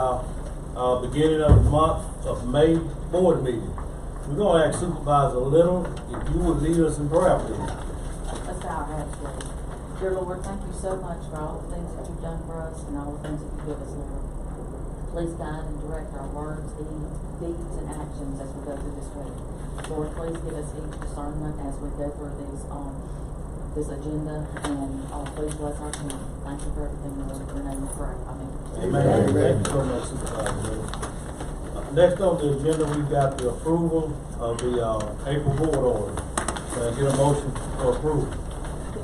Beginning of the month of May board meeting. We're going to ask Supervisor Little if you would lead us in prayer, please. That's how I have to. Dear Lord, thank you so much for all the things that you've done for us and all the things that you give us, Lord. Please guide and direct our words, deeds, and actions as we go through this week. Lord, please give us each discernment as we go through this agenda, and please bless our community. Thank you for everything, Lord. In your name we pray. Amen. Amen. Thank you so much, Supervisor Little. Next on the agenda, we've got the approval of the April board order. Can I get a motion for approval?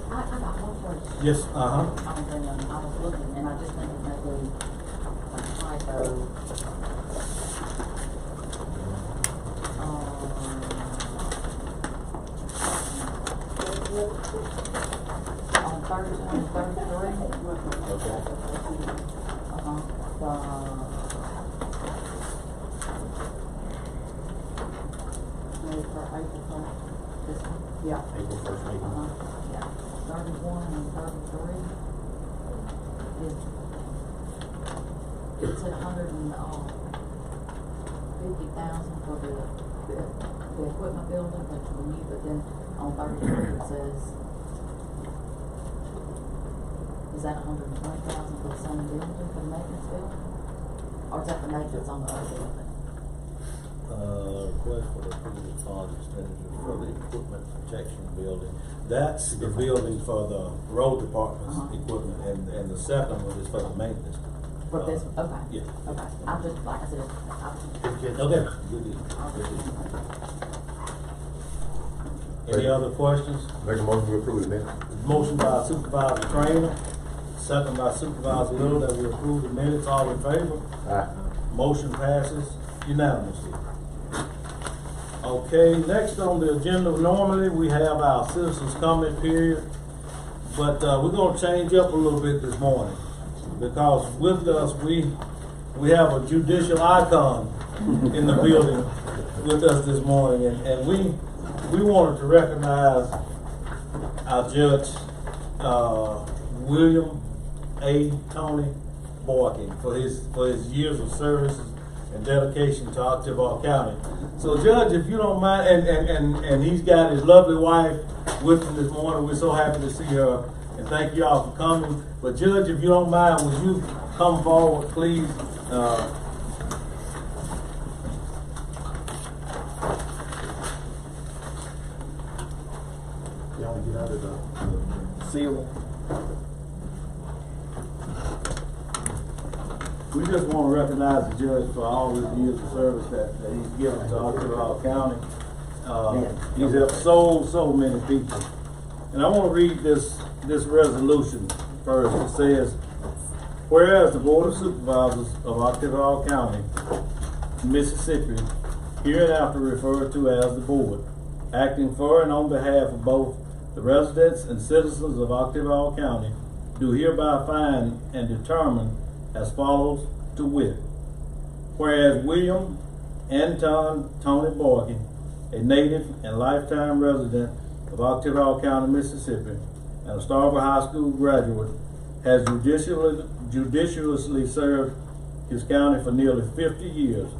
I got one question. Yes, I was looking, and I just think it may be a typo. On 32 and 33. Okay. For April 1st. This one? Yeah. April 1st meeting. Yeah. 31 and 33. It's at 150,000 for the equipment building, which we knew, but then on 33 it says, is that 120,000 for the same building, for the maintenance building? Or is that the maintenance on the other building? Request for the approval of funds expenditure for the equipment protection building. That's the building for the road department's equipment, and the second one is for the maintenance. For this, okay. Yeah. Okay, I'm just, like I said, Okay, good deal. Any other questions? Make a motion to approve the minutes. Motion by Supervisor Trainer, second by Supervisor Little, that we approve the minutes. All in favor? Aye. Motion passes unanimously. Okay, next on the agenda, normally we have our citizens comment period, but we're gonna change up a little bit this morning, because with us, we have a judicial icon in the building with us this morning, and we wanted to recognize our judge, William A. Tony Boykin, for his years of service and dedication to Octavia County. So, Judge, if you don't mind, and he's got his lovely wife with him this morning. We're so happy to see her, and thank you all for coming. But, Judge, if you don't mind, would you come forward, please? Y'all get out of the Seal. We just want to recognize the judge for all his years of service that he's given to Octavia County. He's helped so many people. And I want to read this resolution first. It says, whereas the Board of Supervisors of Octavia County, Mississippi, hereinafter referred to as the Board, acting for and on behalf of both the residents and citizens of Octavia County, do hereby find and determine as follows to wit. Whereas William Anton Tony Boykin, a native and lifetime resident of Octavia County, Mississippi, and a Starkville High School graduate, has judiciously served his county for nearly 50 years,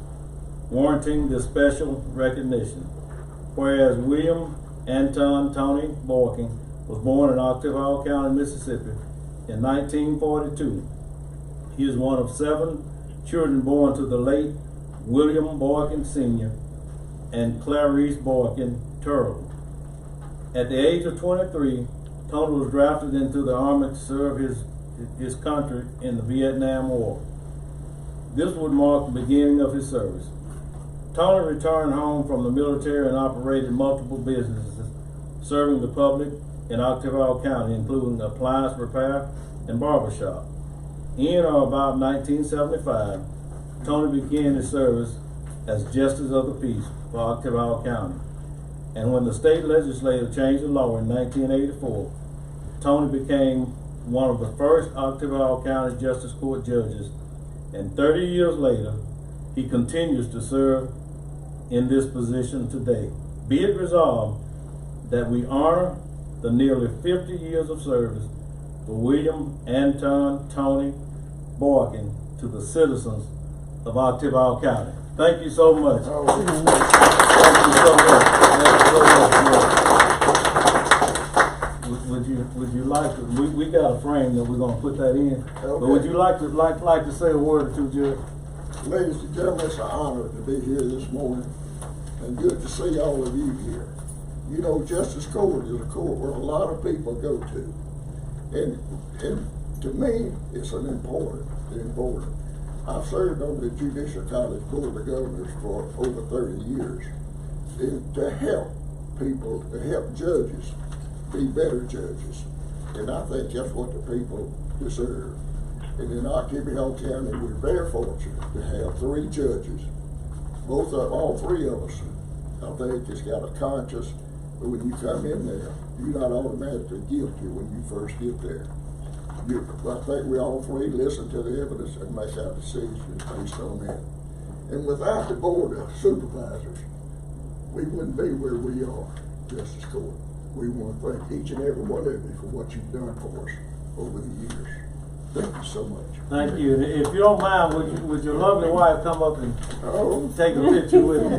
warranting this special recognition. Whereas William Anton Tony Boykin was born in Octavia County, Mississippi in 1942. He is one of 7 children born to the late William Boykin Sr. and Clarice Boykin Turtle. At the age of 23, Tony was drafted into the Army to serve his country in the Vietnam War. This would mark the beginning of his service. Tony returned home from the military and operated multiple businesses, serving the public in Octavia County, including appliance repair and barbershop. In or about 1975, Tony began his service as Justice of the Peace for Octavia County. And when the state legislature changed the law in 1984, Tony became one of the first Octavia County Justice Court judges, and 30 years later, he continues to serve in this position today. Be it resolved that we honor the nearly 50 years of service for William Anton Tony Boykin to the citizens of Occidental County. Thank you so much. Oh, Thank you so much. Thank you so much. Would you like to, we got a frame that we're gonna put that in. But would you like to say a word or two, Judge? ladies and gentlemen, it's an honor to be here this morning, and good to see all of you here. You know, Justice Court is a court where a lot of people go to, and to me, it's an important. I've served on the Judicial College Board of Governors for over 30 years, and to help people, to help judges be better judges, and I think that's what the people deserve. And in Occidental County, we're very fortunate to have 3 judges. All three of us, I think, has got a conscience. But when you come in there, you're not automatically guilty when you first get there. I think we all 3 listen to the evidence and make our decisions based on that. And without the Board of Supervisors, we wouldn't be where we are, Justice Court. We want to thank each and every one of you for what you've done for us over the years. Thank you so much. Thank you. And if you don't mind, would your lovely wife come up and take a picture with me?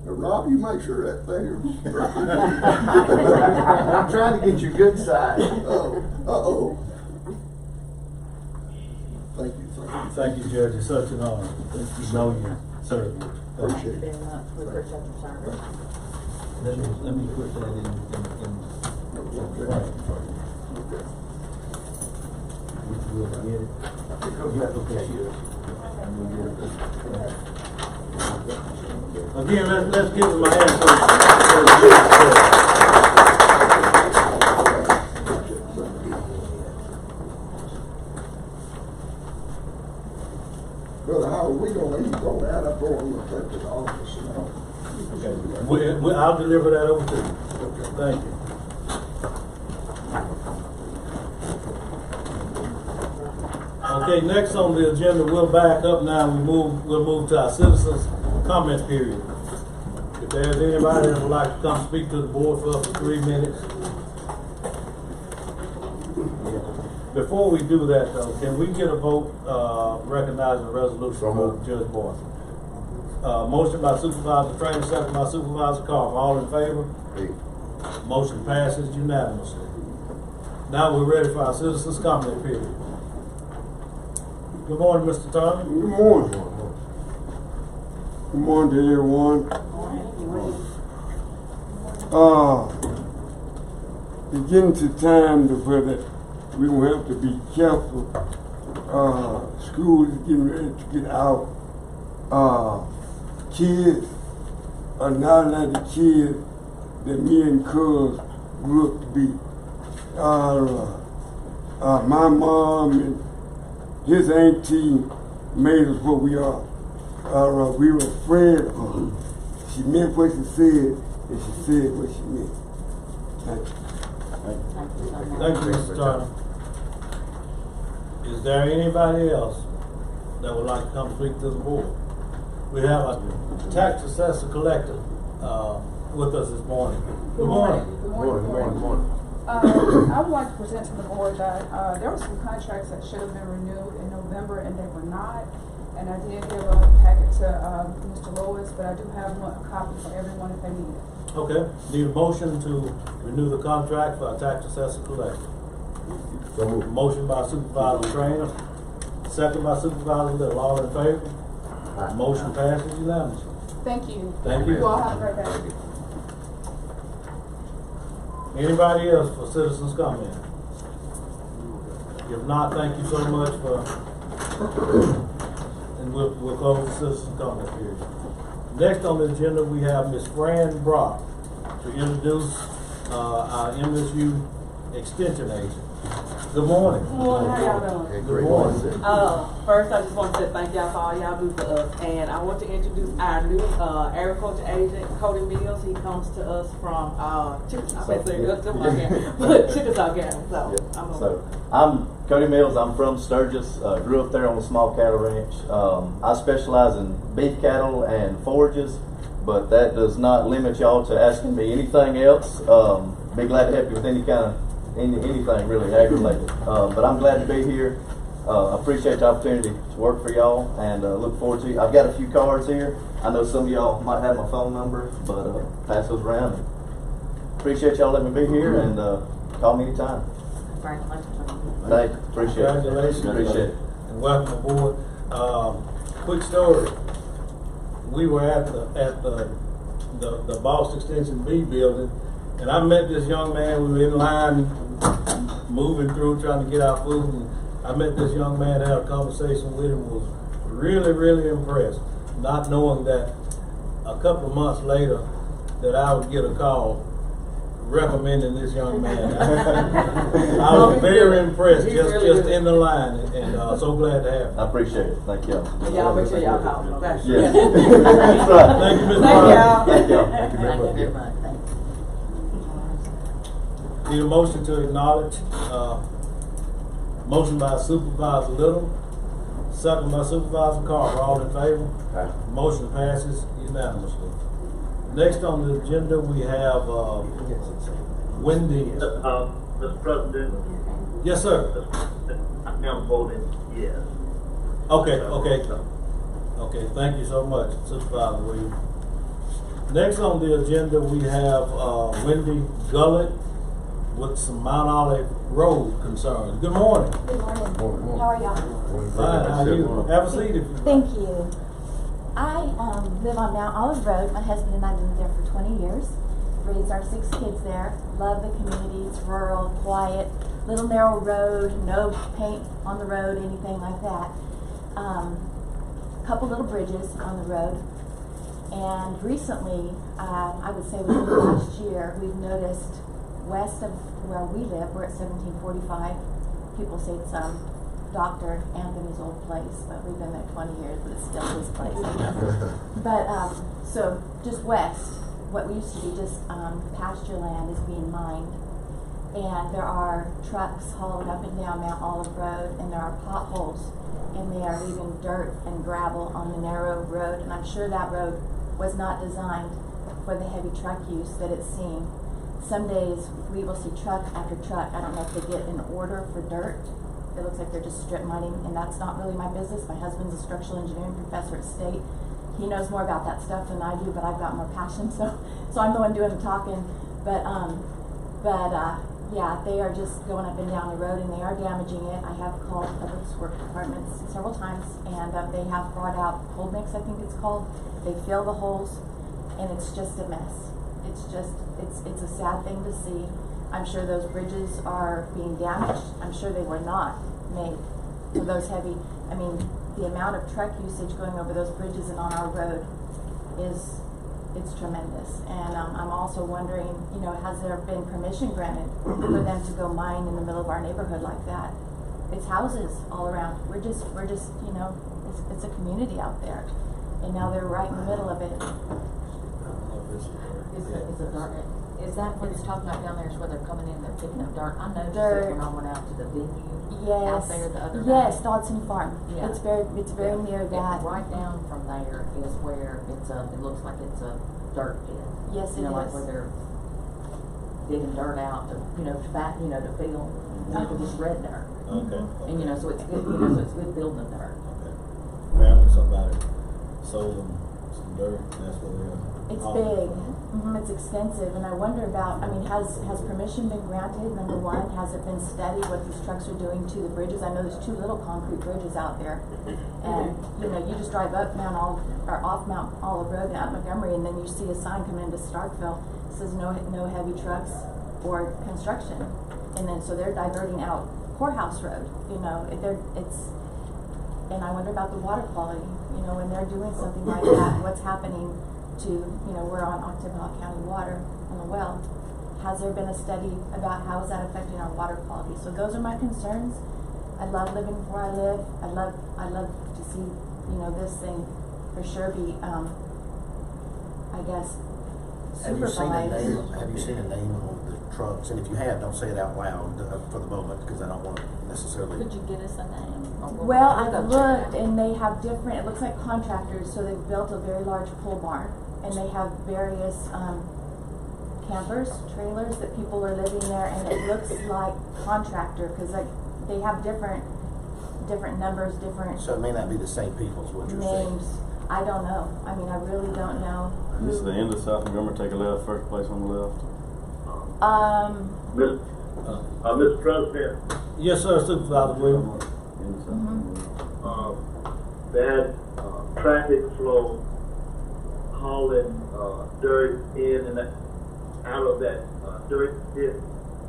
Now, Rob, you make sure that thing. I'm trying to get your good side. Uh-oh. Thank you. Thank you, Judge. It's such an honor. You know you serve. Appreciate it. Very much. We appreciate your service. Let me put that in frame for you. Okay. We'll get it. Okay. Again, let's give him a hand for Brother Howard, we gonna eat on that. I'm going to look at the office now. Okay. I'll deliver that over to you. Okay. Thank you. Okay, next on the agenda, we'll back up now. We'll move to our citizens' comment period. If there's anybody that would like to come speak to the board for up to 3 minutes. Before we do that though, can we get a vote recognizing the resolution from Judge B.O.S? Motion by Supervisor Trainer, second by Supervisor Carver. All in favor? Motion passes unanimously. Now we're ready for our citizens' comment period. Good morning, Mr. Turner. Good morning. Good morning to everyone. It's getting to time where that we don't have to be careful. School is getting ready to get out. Kids are not like the kids that me and Cuz grew up to be. My mom and his auntie made us what we are. We were afraid of her. She meant what she said, and she said what she meant. Thank you. Thank you, Mr. Turner. Is there anybody else that would like to come speak to the board? We have a tax assessor collector with us this morning. Good morning. Good morning. I would like to present to the board that there were some contracts that should have been renewed in November and they were not. And I did give a packet to Mr. Lewis, but I do have a copy for everyone if they need it. Okay. Need a motion to renew the contract for our tax assessor collector. So moved. Motion by Supervisor Trainer, second by Supervisor Little. All in favor? Motion passes unanimously. Thank you. Thank you. You all have a great day. Anybody else for citizens' comment? If not, thank you so much for, and we'll close the citizens' comment period. Next on the agenda, we have Ms. Fran Brock to introduce our MSU extension agent. Good morning. Good morning, how y'all doing? Good morning. First, I just want to say thank y'all for all y'all do for us, and I want to introduce our new agriculture agent, Cody Mills. He comes to us from Chickasaw County. So I'm Cody Mills. I'm from Sturgis. Grew up there on a small cattle ranch. I specialize in beef cattle and forages. but that does not limit y'all to asking me anything else. Be glad to help you with any kind of anything really ag related. But I'm glad to be here. Appreciate the opportunity to work for y'all, and look forward to. I've got a few cards here. I know some of y'all might have my phone number, but pass those around. And appreciate y'all letting me be here, and call me anytime. Congratulations on you. Thank you. Appreciate it. Congratulations. Appreciate it. And welcome aboard. Quick story. We were at the B.O.S. Extension B building, and I met this young man. We were in line, moving through, trying to get our food, and I met this young man, had a conversation with him, was really, really impressed, not knowing that a couple of months later that I would get a call recommending this young man. I was very impressed just in the line, and so glad to have him. I appreciate it. Thank y'all. Y'all make sure y'all call. Okay. Yes. That's right. Thank you, Ms. Thank Brown. y'all. Thank y'all. Thank you very much. Thank you. Need a motion to acknowledge, motion by Supervisor Little, second by Supervisor Carver. All in favor? Motion passes unanimously. Next on the agenda, we have Wendy. Mr. President, Yes, sir. I'm voting yes. Okay, thank you so much, Supervisor Williams. Next on the agenda, we have Wendy Gullett with some Mount Olive Road concerns. Good morning. Good morning. How are y'all? Fine, how are you? Have a seat if you like. Thank you. I live on Mount Olive Road. My husband and I lived there for 20 years. Raised our 6 kids there. Love the community. It's rural, quiet, little narrow road, no paint on the road, anything like that. Couple little bridges on the road. And recently, I would say within the last year, we've noticed west of where we live, we're at 1745. People say it's Dr. Anthony's old place, but we've been there 20 years, but it's still his place. But so just west, what we used to be just pasture land is being mined, and there are trucks hauling up and down Mount Olive Road, and there are potholes, and they are leaving dirt and gravel on the narrow road, and I'm sure that road was not designed for the heavy truck use that it's seen. Some days we will see truck after truck. I don't know if they get an order for dirt. It looks like they're just strip mining, and that's not really my business. My husband's a structural engineering professor at State. He knows more about that stuff than I do, but I've got more passion, so I'm the one doing the talking. But yeah, they are just going up and down the road, and they are damaging it. I have called public works departments several times, and they have brought out cold mix, I think it's called. They fill the holes, and it's just a mess. It's a sad thing to see. I'm sure those bridges are being damaged. I'm sure they were not made for those heavy. I mean, the amount of truck usage going over those bridges and on our road it's tremendous. And I'm also wondering, has there been permission granted for them to go mine in the middle of our neighborhood like that? It's houses all around. We're just it's a community out there, and now they're right in the middle of it. Is that what he's talking about down there, is where they're coming in, they're picking up dirt? I noticed Dirt. it when I went out to the venue Yes. out there the other day. Yes, Dodson Farm. Yeah. It's very near that. Right down from there is where it looks like it's a dirt pit. Yes, it Like is. where they're digging dirt out to fill, just red dirt. Okay. And so it's good, so it's good building dirt. Okay. Apparently somebody sold them some dirt, that's what they are. It's big. It's extensive, and I wonder about. I mean, has permission been granted? Number one, has it been studied what these trucks are doing to the bridges? I know there's 2 little concrete bridges out there, and you just drive up off Mount Olive Road and out Montgomery, and then you see a sign coming into Starkville that says no heavy trucks or construction, and then so they're diverting out Courthouse Road. And I wonder about the water quality. When they're doing something like that, what's happening to, we're on Occidental County water on the well. Has there been a study about how is that affecting our water quality? So those are my concerns. I love living where I live. I love to see, this thing for sure be, I guess, supervised. Have you seen a name on the trucks? And if you have, don't say it out loud for the moment, because I don't want to necessarily. Could you get us a name? Well, I've looked, and they have different, it looks like contractors, so they've built a very large pole barn, and they have various, campers, trailers that people are living there, and it looks like contractor, cause like, they have different numbers, different So it may not be the same people, is what you're saying. names. I don't know, I mean, I really don't know. This is the end of South Montgomery, take a left, first place on the left. Mr. President, Yes, sir, Supervisor Williams. End of South Montgomery. that traffic flow hauling dirt in and out of that dirt pit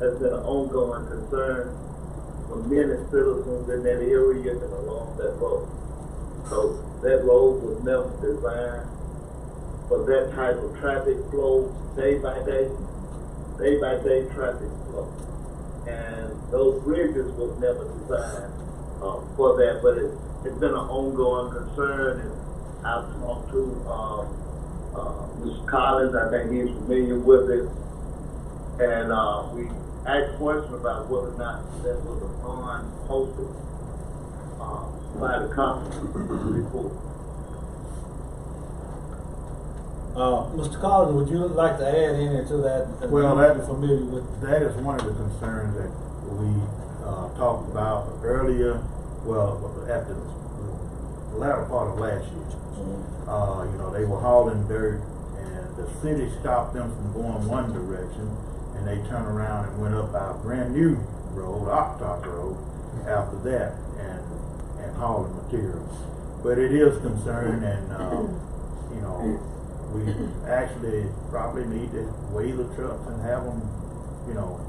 has been an ongoing concern for many citizens in that area and along that road. So that road was never designed for that type of traffic flow, day by day traffic flow. And those bridges was never designed for that, but it's been an ongoing concern, and I've talked to Mr. Collins, I think he's familiar with it, and we asked questions about whether or not that was a bond posted by the company before. Mr. Collins, would you like to add any to that? Well, You're familiar with. that is one of the concerns that we talked about earlier, well, at the latter part of last year. You know, they were hauling dirt, and the city stopped them from going one direction, and they turned around and went up our brand new road, Octok Road, after that, and hauling materials. But it is concerning, and you know, we actually probably need to weigh the trucks and have them, you know,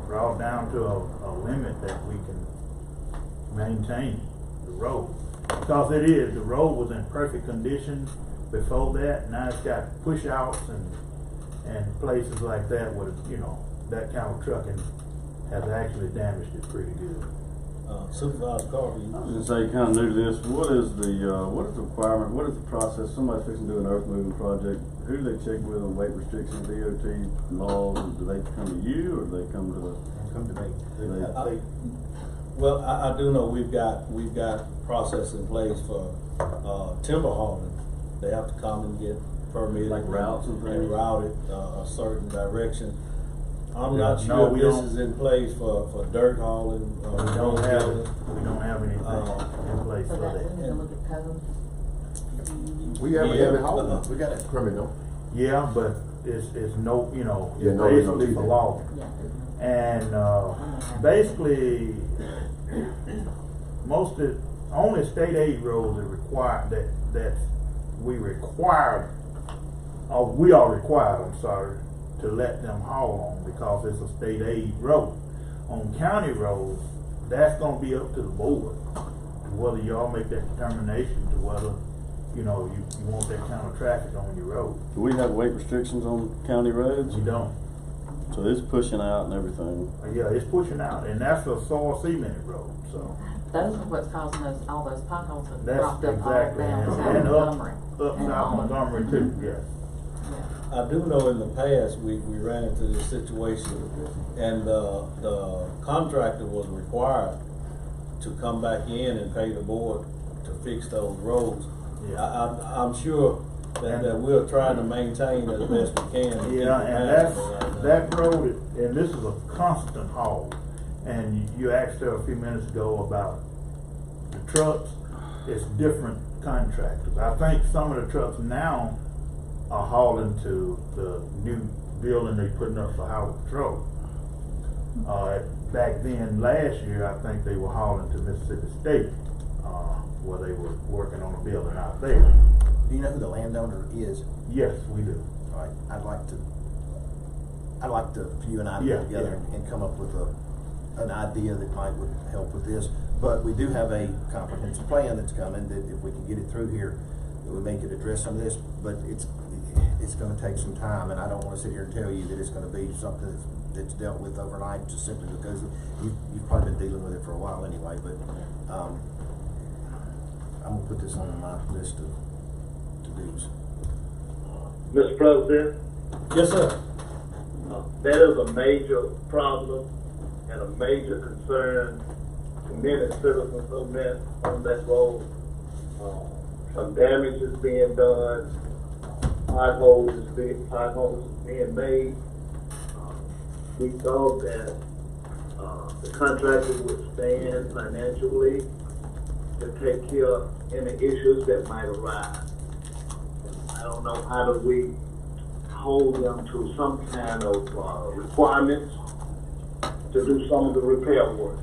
brought down to a limit that we can maintain the road. Because the road was in perfect condition before that. Now it's got push outs and places like that where, you know, that kind of trucking has actually damaged it pretty good. Supervisor Carter. I was gonna say, kind of new to this, what is the requirement, what is the process, somebody's fixing to do an earth moving project, who do they check with on weight restrictions, DOT laws, do they come to you, or do they come to the? Come to me. Well, I do know we've got process in place for timber hauling. They have to come and get permitted. Like routes and things? And route it a certain direction. I'm Yeah, not sure no, if we this don't. is in place for dirt hauling. We don't have anything in place So for that we that. need to look at code. We haven't Yeah. had it all. We got a permit, though. Yeah, but it's no, you know, Yeah, it's no, there's no basically for detail. law. Yeah. And basically, most of, only state aid roads are required, that we are required, I'm sorry, to let them haul on because it's a state aid road. On county roads, that's gonna be up to the board, whether y'all make that determination to whether, you know, you want that kind of traffic on your road. Do we have weight restrictions on county roads? You don't. So it's pushing out and everything. Yeah, it's pushing out, and that's a soil cemented road, so. Those are what's causing all those potholes that That's dropped up all exactly, down South and Montgomery. up And South all of Montgomery too, yes. Yeah. I do know in the past, we ran into this situation, and the contractor was required to come back in and pay the board to fix those roads. Yeah. I'm sure that we're trying to maintain as best we can. keep Yeah, it and manageable right now. that road, and this is a constant haul. And you asked her a few minutes ago about the trucks, it's different contractors. I think some of the trucks now are hauling to the new building they putting up for Highway Patrol. Back then, last year, I think they were hauling to Mississippi State, where they were working on a building out there. Do you know who the landowner is? Yes, we do. All right, I'd like to, for you and I to Yeah, get together yeah. and come up with an idea that would help with this. But we do have a comprehensive plan that's coming, that if we can get it through here, that we make it address some of this, but it's gonna take some time, and I don't wanna sit here and tell you that it's gonna be something that's dealt with overnight, just simply because you've probably been dealing with it for a while anyway, but, I'm gonna put this on my list of to-dos. Mr. President, Yes, sir. that is a major problem and a major concern to many citizens on that road. Some damage is being done. potholes being made. We thought that the contractor would stand financially to take care of any issues that might arise. I don't know, how do we hold them to some kind of requirements to do some of the repair work?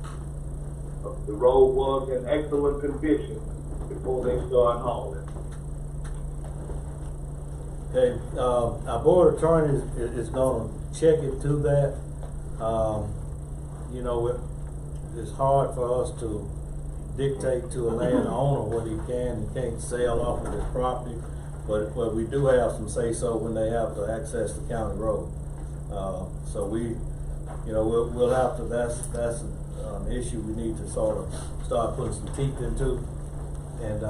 The road was in excellent condition before they started hauling. Okay, our board attorney is gonna check into that. You know, it's hard for us to dictate to a landowner what he can and can't sell off of his property, but we do have some say-so when they have to access the county road. So we, you know, we'll have to, that's an issue we need to sort of start putting some teeth into and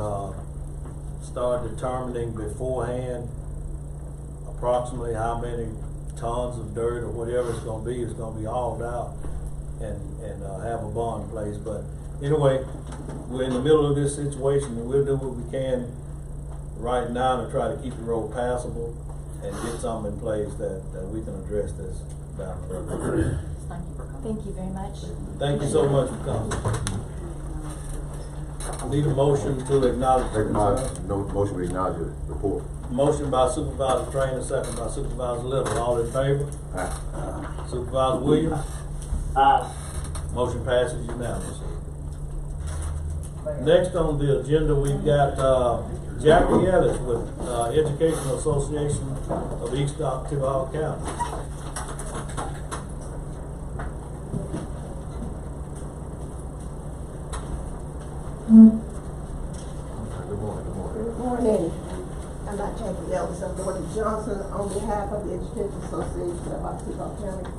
start determining beforehand approximately how many tons of dirt or whatever it's gonna be hauled out and have a bond in place. But anyway, we're in the middle of this situation and we'll do what we can right now to try to keep the road passable and get something in place that we can address this down the road. Thank you for coming. Thank you very much. Thank you so much for coming. Need a motion to acknowledge the concern. No motion to acknowledge the report. Motion by Supervisor Trainer, second by Supervisor Little. All in favor? Aye. Supervisor Williams? Aye. Motion passes unanimously. Next on the agenda, we've got Jackie Ellis with Educational Association of East Ottawa County. Good morning. I'm not Jackie Ellis, I'm Dorothy Johnson on behalf of the Education Association of Ottawa County.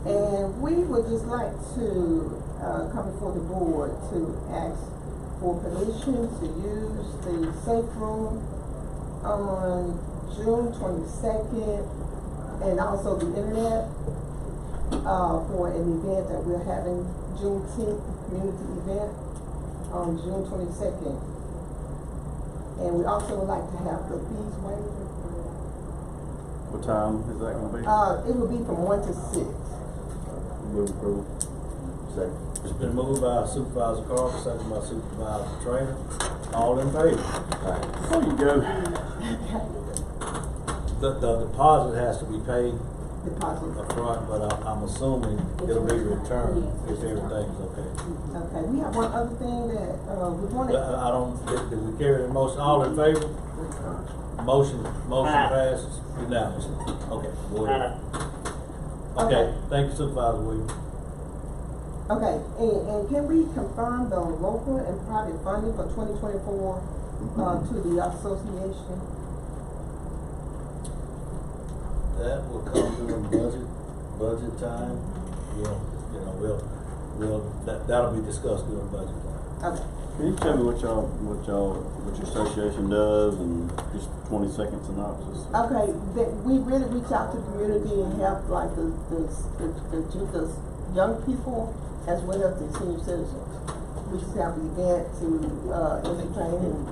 And we would just like to come before the board to ask for permission to use the safe room on June 22nd and also the internet for an event that we're having, Juneteenth community event on June 22nd. And we also would like to have the fees waived. What time is that gonna be? It will be from 1 to 6. Move approval. Second. It's been moved by Supervisor Carter, second by Supervisor Trainer. All in favor? Before you go, The deposit has to be paid Deposit. up front, but I'm assuming it'll be returned if everything's okay. Okay, we have one other thing that we wanted. I don't, did we carry the motion? All in favor? Motion passes unanimously. Okay, go ahead. Okay, thank you, Supervisor Williams. Okay, and can we confirm the local and private funding for 2024 to the association? That will come during budget time. That'll be discussed during budget time. Okay. can you tell me what your association does and just 20 second synopsis? Okay, we really reach out to the community and help like the young people as well as the senior citizens. We just have the event to entertain and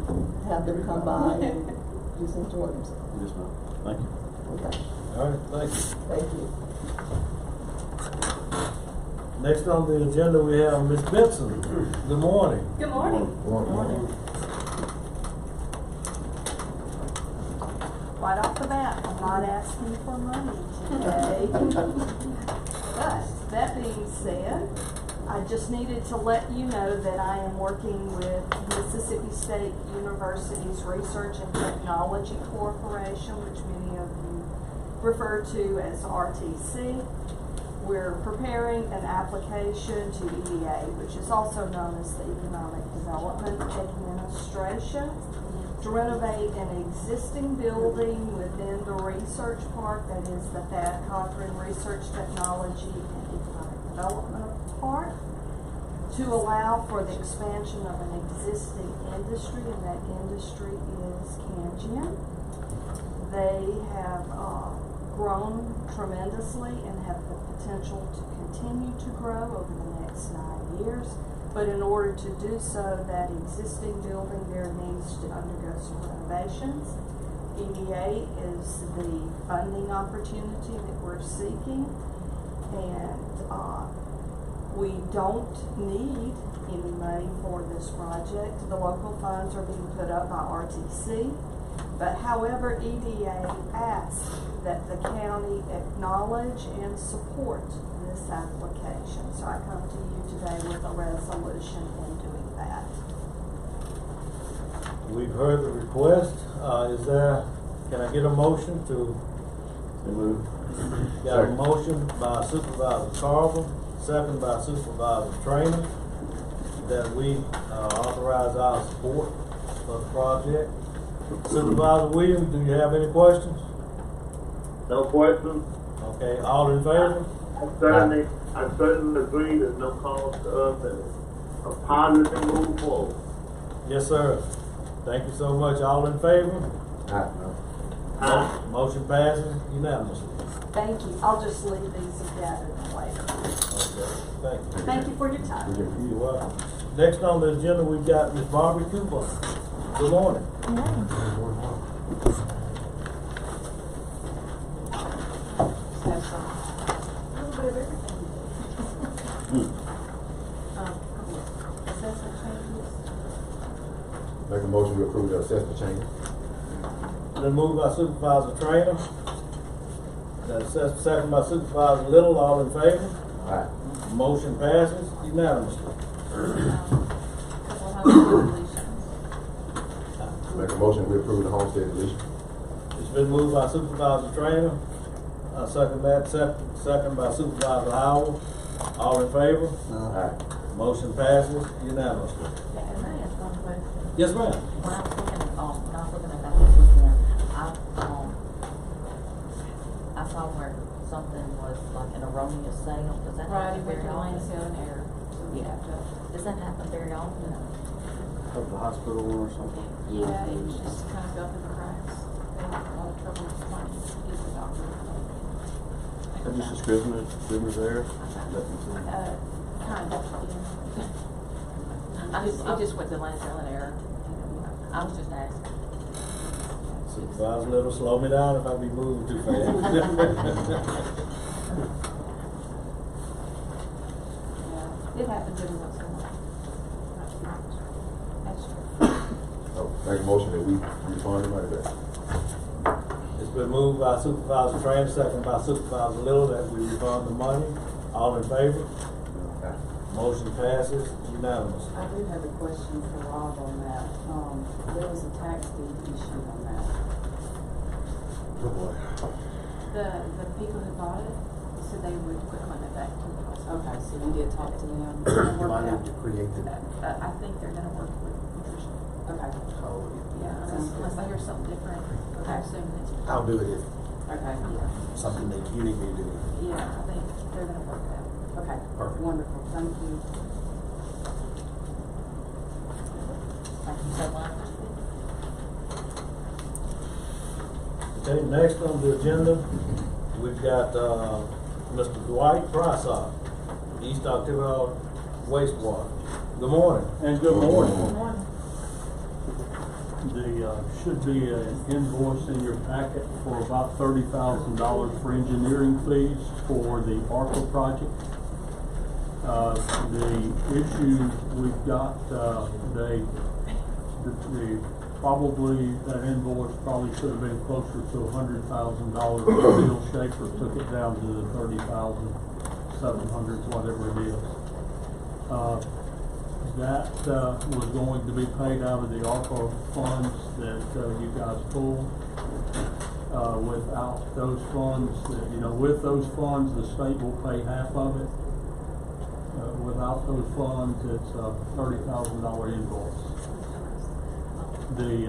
have them come by and just enjoy themselves. Yes, ma'am. Thank you. Okay. All right, thank you. Thank you. Next on the agenda, we have Ms. Benson. Good morning. Good morning. Good morning. Right off the bat, I'm not asking for money today. But that being said, I just needed to let you know that I am working with Mississippi State University's Research and Technology Corporation, which many of you refer to as RTC. We're preparing an application to EDA, which is also known as the Economic Development Administration, to renovate an existing building within the research park, that is the Thad Cochran Research Technology and Economic Development Park, to allow for the expansion of an existing industry, and that industry is Kangian. They have grown tremendously and have the potential to continue to grow over the next 9 years. But in order to do so, that existing building there needs to undergo some renovations. EDA is the funding opportunity that we're seeking, and we don't need any money for this project. The local funds are being put up by RTC, but however, EDA asks that the county acknowledge and support this application. So I come to you today with a resolution in doing that. We've heard the request. Can I get a motion to? Got a motion by Supervisor Carver, second by Supervisor Trainer, that we authorize our support for the project. Supervisor Williams, do you have any questions? No questions? Okay, all in favor? I certainly agree there's no cause to us and a positive move forward. Yes, sir. Thank you so much. All in favor? Motion passes unanimously. Thank you. I'll just leave these and gather them later. Okay, thank you. Thank you for your time. You're welcome. Next on the agenda, we've got Ms. Barbara Cooper. Good morning. Make a motion to approve the assessment change. Then moved by Supervisor Trainer. Second by Supervisor Little. All in favor? Aye. Motion passes unanimously. Make a motion to approve the homestead deletion. It's been moved by Supervisor Trainer. Second by Supervisor Howell. All in favor? Aye. Motion passes unanimously. Can I ask one question? Yes, ma'am. When I was looking at that this weekend, I saw where something was like an erroneous sale. Does that Right, happen if very you're often? laying sale in error. Yeah. Does that happen very often? Of the hospital or something? Yeah, it was just kind of fell through the cracks. They had a lot of trouble finding to get the doctor. That just a scrivener's error? Kind of, yeah. It just went to laying sale in error. I was just asking. Supervisor Little, slow me down if I be moving too fast. It happens every once in a while. That's true. Oh, make a motion that we refund the money back. It's been moved by Supervisor Trainer, second by Supervisor Little, that we refund the money. All in favor? Aye. Motion passes unanimously. I do have a question for Rob on that. There was a tax deed issue on that. Good boy. The people who bought it said they would quit claiming it back to the hospital. Okay, so you did talk to them. You might need to create the. I think they're gonna work with nutrition. Okay. Yeah, unless I hear something different, I assume it's. I'll do it if Okay, something that you need me to do. Yeah, I think they're gonna work it out. okay. Perfect. Wonderful, thank you. Thank you so much. Okay, next on the agenda, we've got, Mr. Dwight Prysop, East Octavia Wastewater. Good morning. And good morning. The, should be an invoice in your packet for about $30,000 for engineering fees for the ARPA project. The issue we've got, probably that invoice probably should have been closer to $100,000. Bill Schaefer took it down to the 30,700, whatever it is. That was going to be paid out of the ARPA funds that you guys pulled. Without those funds, with those funds, the state will pay half of it. Without those funds, it's a $30,000 invoice. The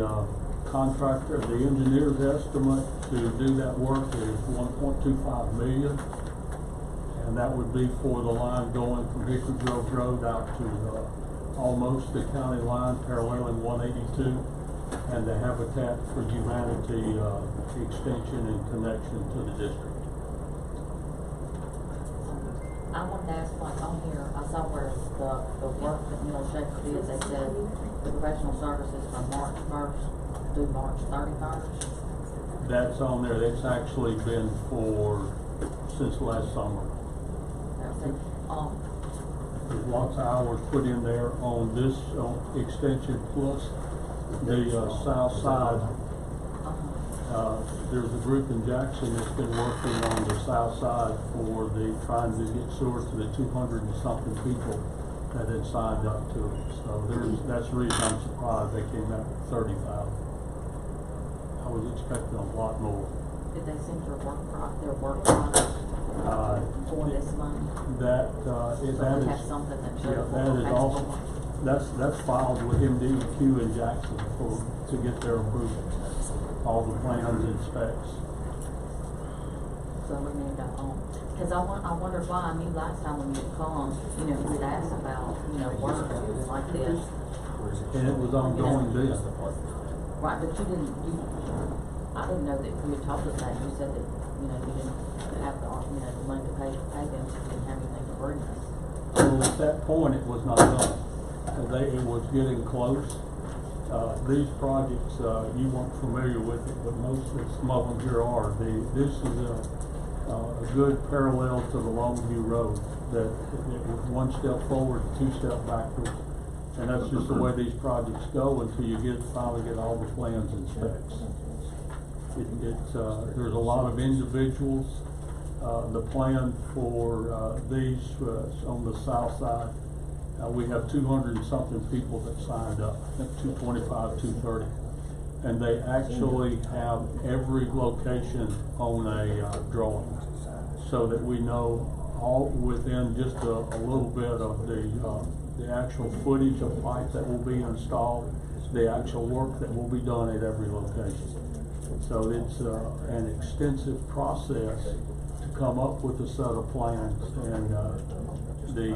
contractor, the engineer's estimate to do that work is $1.25 million. And that would be for the line going from Hickory Grove Road out to almost the county line paralleling 182 and the Habitat for Humanity extension and connection to the district. I wanted to ask, like, on here, I saw where the work that Neil Schaefer did, they said the professional services from March 1st to March 31st. that's on there. It's actually been since last summer. There's lots of hours put in there on this extension plus the south side. There's a group in Jackson that's been working on the south side for trying to get sewer to the 200 and something people that had signed up to it. So that's the reason I'm surprised they came out with 30,000. I was expecting a lot more. Did they send their work product for this money? That So that we have is something that yeah, shows that is also that's filed with MDQ in Jackson to get their approval. All the plans and specs. So we need to, cause I wonder why, I mean, last time when you come, you know, we'd asked about, work like this. And it was ongoing bid. Right, but I didn't know that you had told us that, you said that, you didn't have the money to pay them, so you didn't have anything to bring us. Well, at that point, it was not done. It was getting close. These projects, you weren't familiar with it, but some of them here are. This is a good parallel to the Longview Road, that it was one step forward, two step backwards. And that's just the way these projects go until you finally get all the plans and specs. There's a lot of individuals. The plan for these on the south side, we have 200 and something people that signed up, I think 225, 230. And they actually have every location on a drawing, so that we know all within just a little bit of the actual footage of pipe that will be installed, the actual work that will be done at every location. So it's an extensive process to come up with a set of plans, and they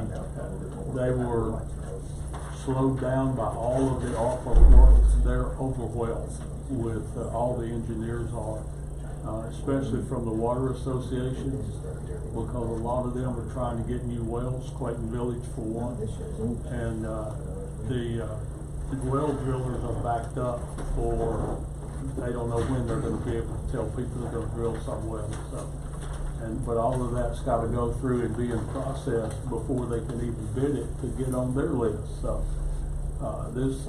were slowed down by all of the ARPA work. They're overwhelmed with all the engineers are, especially from the water associations, because a lot of them are trying to get new wells, Clayton Village for one, and the well drillers are backed up they don't know when they're going to be able to tell people they're going to drill some wells. But all of that's got to go through and be in process before they can even bid it to get on their list. So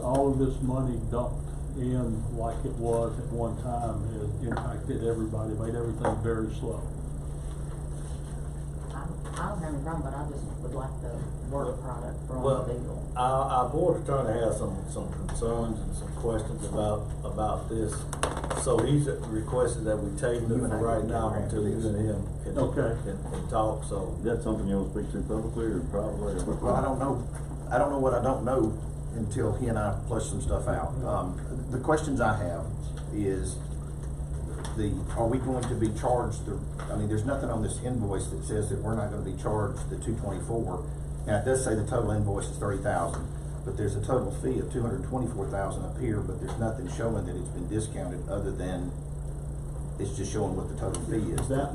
all of this money dumped in like it was at one time has impacted everybody, made everything very slow. I don't have any problem, but I just would like the work product from the deal. Our board attorney has some concerns and some questions about this. So he's requested that we table it for right now until you and him can talk. So is that something you want to speak to publicly or privately? Well, I don't know what I don't know until he and I flush some stuff out. The questions I have is are we going to be charged there's nothing on this invoice that says that we're not going to be charged the $224. Now it does say the total invoice is $30,000, but there's a total fee of $224,000 up here, but there's nothing showing that it's been discounted other than it's just showing what the total fee is. That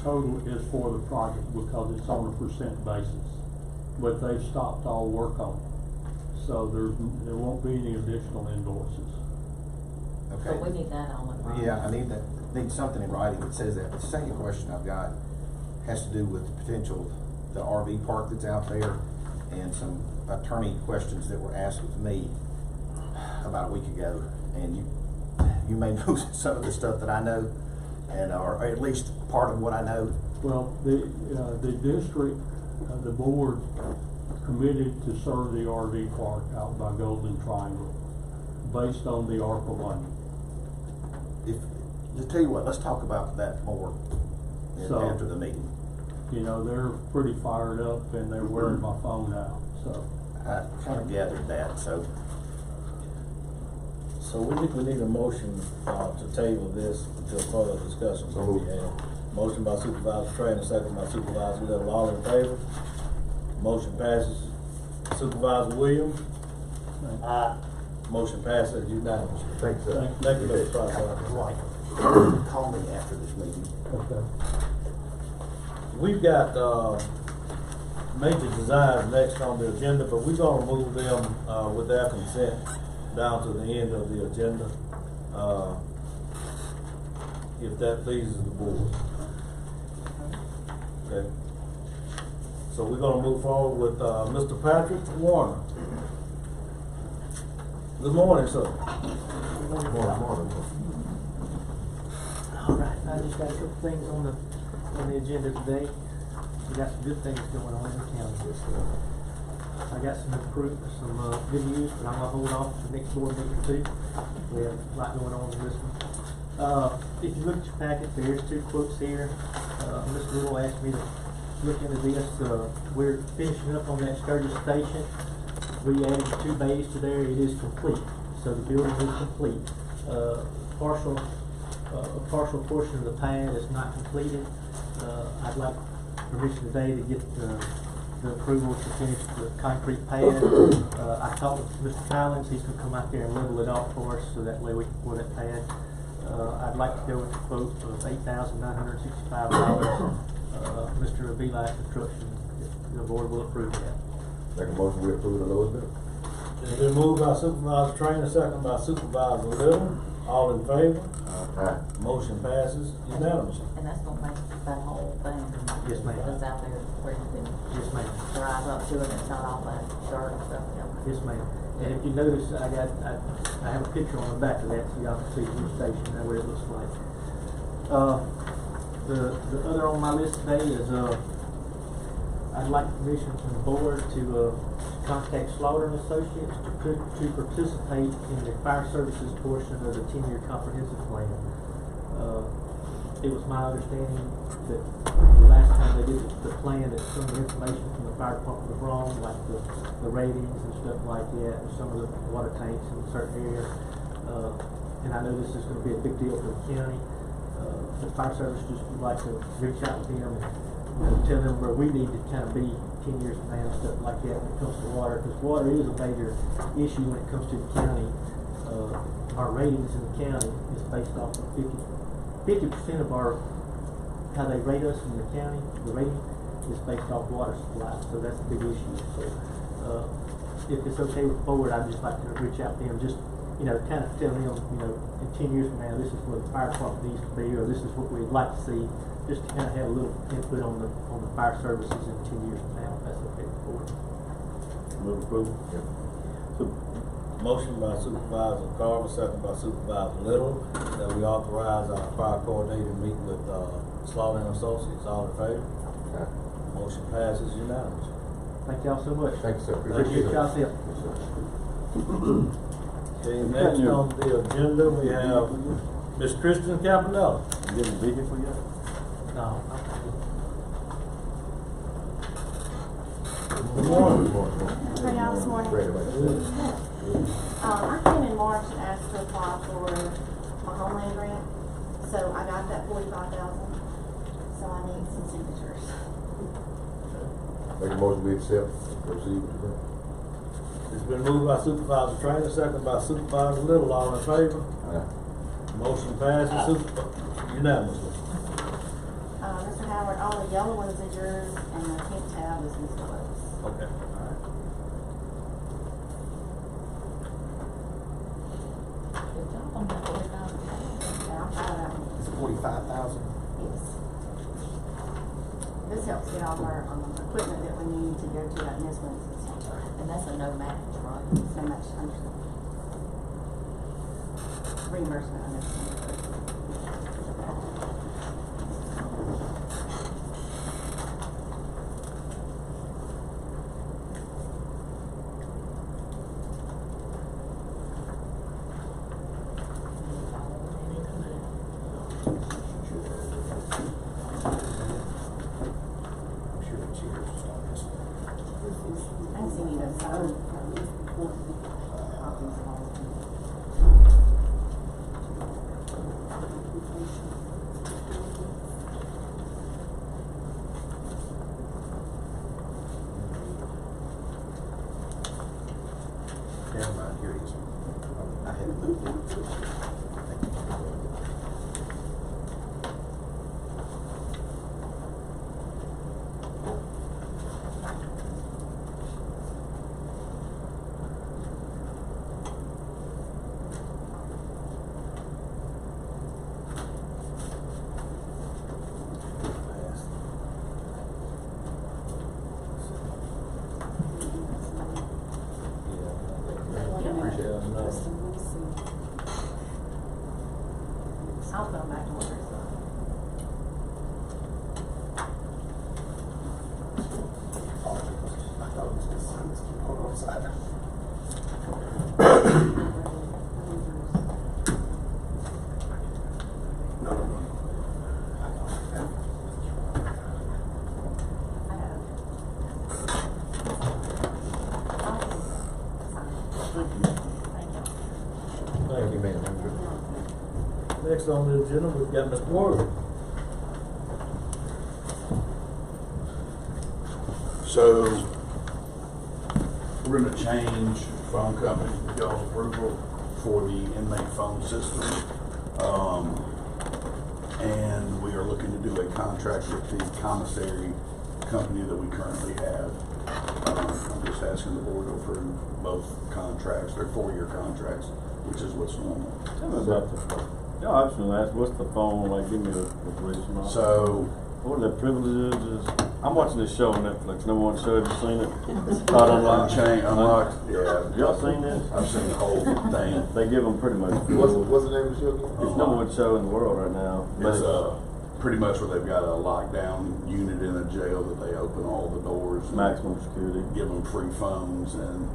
total is for the project because it's on a percent basis, but they've stopped all work on it, so there won't be any additional invoices. Okay. So we need that on the front. Yeah, I need something in writing that says that. The second question I've got has to do with the RV park that's out there, and some attorney questions that were asked of me about a week ago. And you may know some of the stuff that I know, or at least part of what I know. Well, the district, the board committed to serve the RV park out by Golden Triangle based on the ARPA money. To tell you what, let's talk about that more after the meeting. They're pretty fired up and they're wearing my phone out. So I kind of gathered that. So we need a motion to table this until further discussion. So we have motion by Supervisor Trey and a second by Supervisor Little. All in favor? Motion passes. Supervisor Williams? Aye. Motion passes unanimously. Thanks, sir. Thank you, Mr. Proctor. Right. Call me after this meeting. okay. We've got major designs next on the agenda, but we're gonna move them with their consent down to the end of the agenda. if that pleases the board. Okay. So we're gonna move forward with, Mr. Patrick Warner. Good morning, sir. All right, I just got a couple things on the agenda today. We got some good things going on in the county. I got some good news, but I'm gonna hold off to the next board meeting too. We have a lot going on in this one. If you look at your packet, there's 2 quotes here. Mr. Little asked me to look into this. We're finishing up on that Sturgis station. We added 2 bays to there. It is complete, so the building is complete. A partial portion of the pad is not completed. I'd like permission today to get the approval to finish the concrete pad. I talked with Mr. Collins. He's going to come out there and level it off for us, so that way we can pour that pad. I'd like to go with a quote of $8,965. Mr. Beeline Construction, if the board will approve that. Make a motion, we approve the lowest bidder. It's been moved by Supervisor Trainer, second by Supervisor Little. All in favor? Aye. Motion passes unanimously. And that's gonna make that whole thing. Yes, ma'am. That's out there where you can Yes, ma'am. drive up to it, it's not all that dirt and stuff. Yes, ma'am. And if you notice, I have a picture on the back of that so y'all can see the station and what it looks like. The other on my list today is I'd like permission from the board to contact Slaughter and Associates to participate in the fire services portion of the 10-year comprehensive plan. It was my understanding that the last time they did the plan, that some of the information from the fire department was wrong, like the ratings and stuff like that, and some of the water tanks in certain areas. And I know this is going to be a big deal for the county. The fire service just would like to reach out to them and tell them where we need to kind of be 10 years from now and stuff like that when it comes to water, because water is a major issue when it comes to the county. Our ratings in the county is based off of 50% of how they rate us in the county, the rating is based off water supply, so that's a big issue. So if it's okay with the board, I'd just like to reach out to them, just kind of tell them, in 10 years from now, this is where the fire department needs to be, or this is what we'd like to see, just to kind of have a little input on the fire services in 10 years from now, if that's okay with the board. Move approval. Motion by Supervisor Carver, second by Supervisor Little, that we authorize our fire coordinator to meet with Slaughter and Associates. All in favor? Aye. Motion passes unanimously. Thank y'all so much. Thank you, sir. Appreciate y'all's help. Okay, next on the agenda, we have Ms. Kristen Campanella. You getting a vegan for you? No. Good morning. How are y'all this morning? I came in March and asked to apply for my homeland grant, so I got that $45,000. So I need some signatures. Make a motion, we accept, proceed with the grant. It's been moved by Supervisor Trainer, second by Supervisor Little. All in favor? Aye. Motion passes unanimously. Mr. Howard, all the yellow ones are yours, and the pink tab is Mr. Lowe's. Okay. All right. Good job on that $45,000. Yeah, I'm proud of that one. It's 45,000. Yes. This helps get all our equipment that we need to go to that Nisman center. And that's a no match, right? So much reimbursement on this one. next on the agenda, we've got Mr. Word. So, we're gonna change phone companies with y'all's approval for the inmate phone system. And we are looking to do a contract with the commissary company that we currently have. I'm just asking the board to approve both contracts. They're 4-year contracts, which is what's normal. Tell me about the phone. Yeah, I was gonna ask, what's the phone, like, give me a brief synopsis. So, what are the privileges? I'm watching this show on Netflix, number one show, have you seen it? It's called Unlocked. Unlocked, yeah. Y'all seen this? I've seen the whole thing. They give them pretty much. What's the name of the show again? It's number one show in the world right now. It's pretty much where they've got a lockdown unit in a jail that they open all the doors. Maximum security. Give them free phones and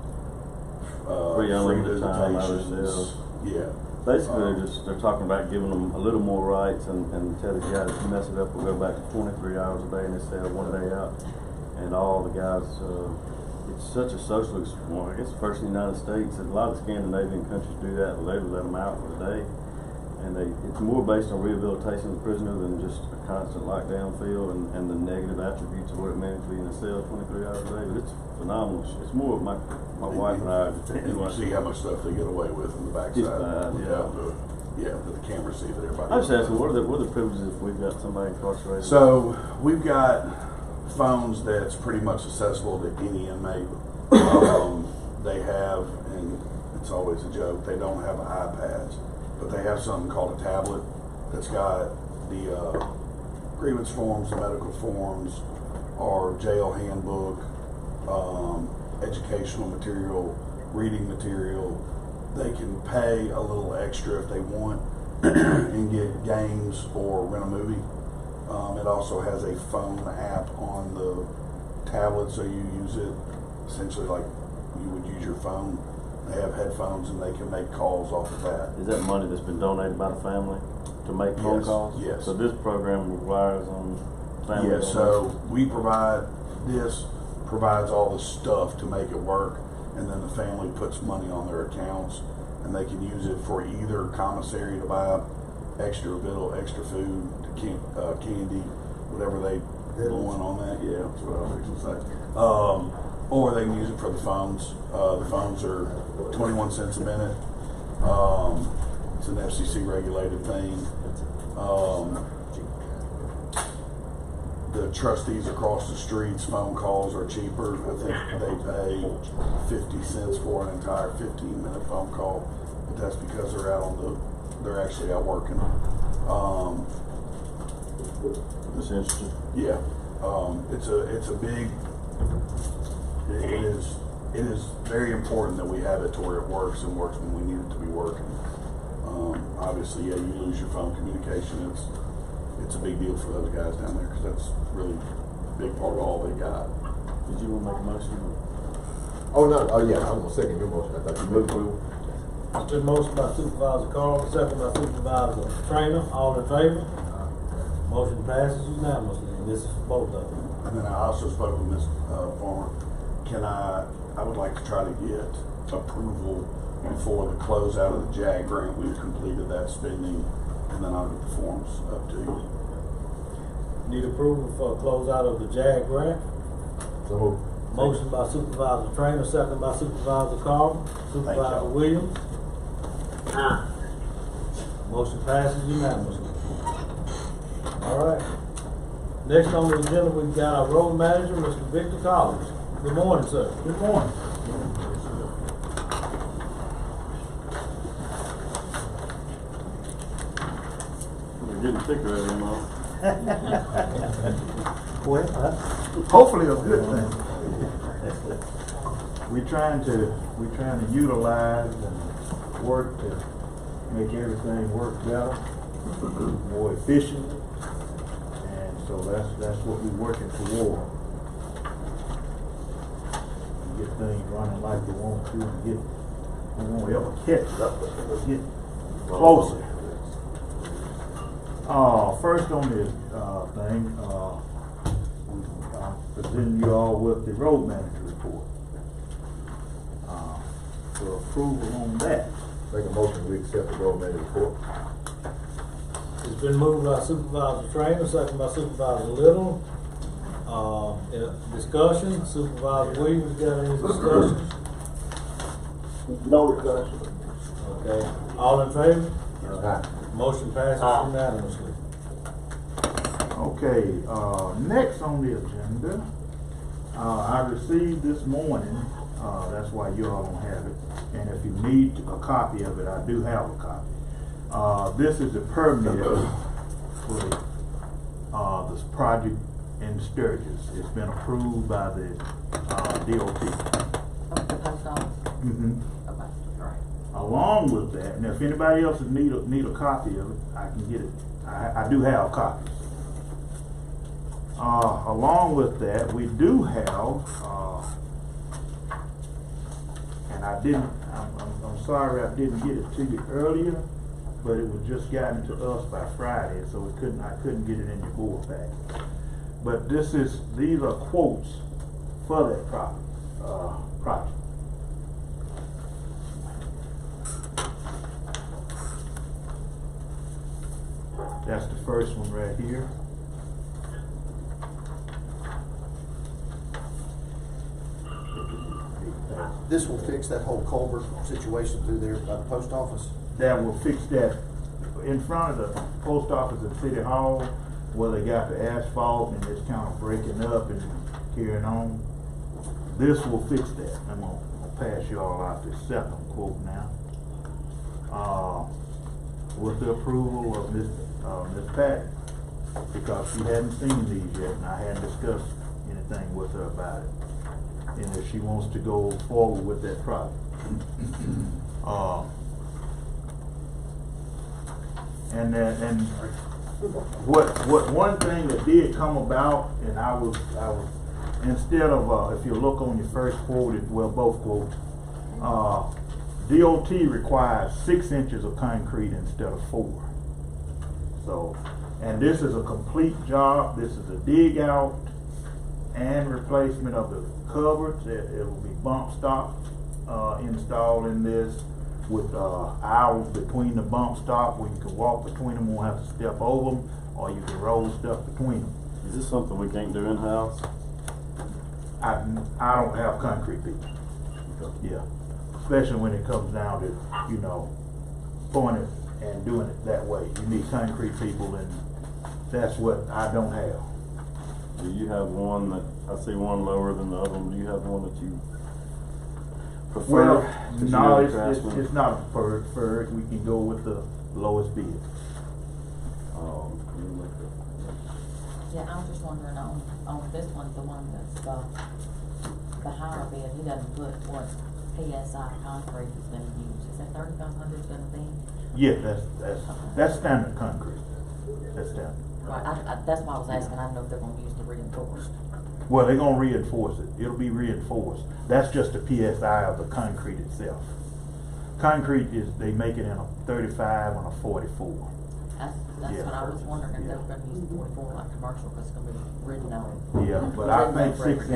free unlimited time out of visitations. Yeah. Basically, they're talking about giving them a little more rights and tell the guy that you mess it up will go back to 23 hours a day in his cell, 1 day out. And all the guys, it's such a social experience. I guess first in the United States, a lot of Scandinavian countries do that, but they would let them out for the day. And it's more based on rehabilitation of the prisoner than just a constant lockdown feel and the negative attributes of what it means to be in a cell 23 hours a day. But it's phenomenal. It's more of my wife and I. And you see how much stuff they get away with in the backside. It's bad, yeah. That the camera see that everybody. I was asking, what are the privileges if we've got somebody incarcerated? So we've got phones that's pretty much accessible to any inmate. They have, and it's always a joke, they don't have iPads, but they have something called a tablet that's got the grievance forms, the medical forms, our jail handbook, educational material, reading material. They can pay a little extra if they want and get games or rent a movie. It also has a phone app on the tablet, so you use it essentially like you would use your phone. They have headphones and they can make calls off of that. Is that money that's been donated by the family to make phone calls? Yes. So this program relies on family. Yes. So we provides all the stuff to make it work, and then the family puts money on their accounts, and they can use it for either commissary to buy extra victual, extra food, candy, whatever they want on that. Yeah, that's what I was going to say. Or they can use it for the phones. The phones are 21 cents a minute. It's an FCC regulated thing. The trustees across the streets, phone calls are cheaper. I think they pay 50 cents for an entire 15-minute phone call, but that's because they're actually out working. That's interesting. Yeah, it's a big. It is very important that we have it to where it works and works when we need it to be working. Obviously, yeah, you lose your phone communication. It's a big deal for those guys down there because that's really a big part of all they got. Did you want to make a motion? Oh no! Oh yeah, I'm gonna second your motion. I thought you moved through. It's been motion by Supervisor Carl, second by Supervisor Trainer. All in favor? Motion passes unanimously, and this is for both of them. And then I also spoke with Ms. Farmer. I would like to try to get approval before the closeout of the JAG grant. We've completed that spending, and then I'll get the forms up to you. Need approval for a closeout of the JAG grant? So Motion by Supervisor Trainer, second by Supervisor Carl. Supervisor Williams. Motion passes unanimously. All right. Next on the agenda, we've got our road manager, Mr. Victor Collins. Good morning, sir. Good morning. We're getting thicker every month. Well, hopefully a good thing. We're trying to utilize and work to make everything work better, more efficient, and so that's what we're working toward. Get things running like we want to, and we won't ever catch up, but we'll get closer. First on this thing, I'm presenting you all with the road manager report. For approval on that. Make a motion to accept the road manager report. It's been moved by Supervisor Trainer, second by Supervisor Little. Discussion, Supervisor Williams, got any discussion? No discussion. Okay, all in favor? Aye. Motion passes unanimously. Okay, next on the agenda, I received this morning, that's why you all don't have it, and if you need a copy of it, I do have a copy. This is a permit for this project in Sturgis. It's been approved by the DOT. The post office? Mm-hmm. Okay, all right. Along with that, and if anybody else need a copy of it, I can get it. I do have copies. Along with that, we do have, and I'm sorry I didn't get it to you earlier, but it was just gotten to us by Friday, so I couldn't get it in your board pack. But these are quotes for that project. That's the first one right here. This will fix that whole culvert situation through there by the post office? That will fix that in front of the post office at City Hall, where they got the asphalt and it's kind of breaking up and carrying on. This will fix that. I'm gonna pass you all out this second quote now. With the approval of Ms. Pat, because she hadn't seen these yet and I hadn't discussed anything with her about it. And if she wants to go forward with that project. And what one thing that did come about, and I was instead of if you look on your first quote, both quotes, DOT requires 6 inches of concrete instead of 4. So, and this is a complete job. This is a dig out and replacement of the cupboards. It will be bump stop installed in this with aisles between the bump stop where you can walk between them, won't have to step over them, or you can roll stuff between them. Is this something we can't do in-house? I don't have concrete people. Yeah, especially when it comes down to, pouring it and doing it that way. You need concrete people, and that's what I don't have. Do you have one that, I see one lower than the other one, do you have one that you prefer? Well, no, it's not preferred. We can go with the lowest bid. Yeah, I was just wondering on this one, the one that's the higher bid, he doesn't put what PSI concrete is gonna use. Is that 3,500 gonna be? Yeah, that's standard concrete. That's standard. Right, that's why I was asking. I don't know if they're gonna use the reinforced. Well, they're gonna reinforce it. It'll be reinforced. That's just the PSI of the concrete itself. Concrete they make it in a 35 and a 44. That's what I was wondering, if they were gonna use the 44 like commercial, because it's gonna be written on. Yeah, but I think 6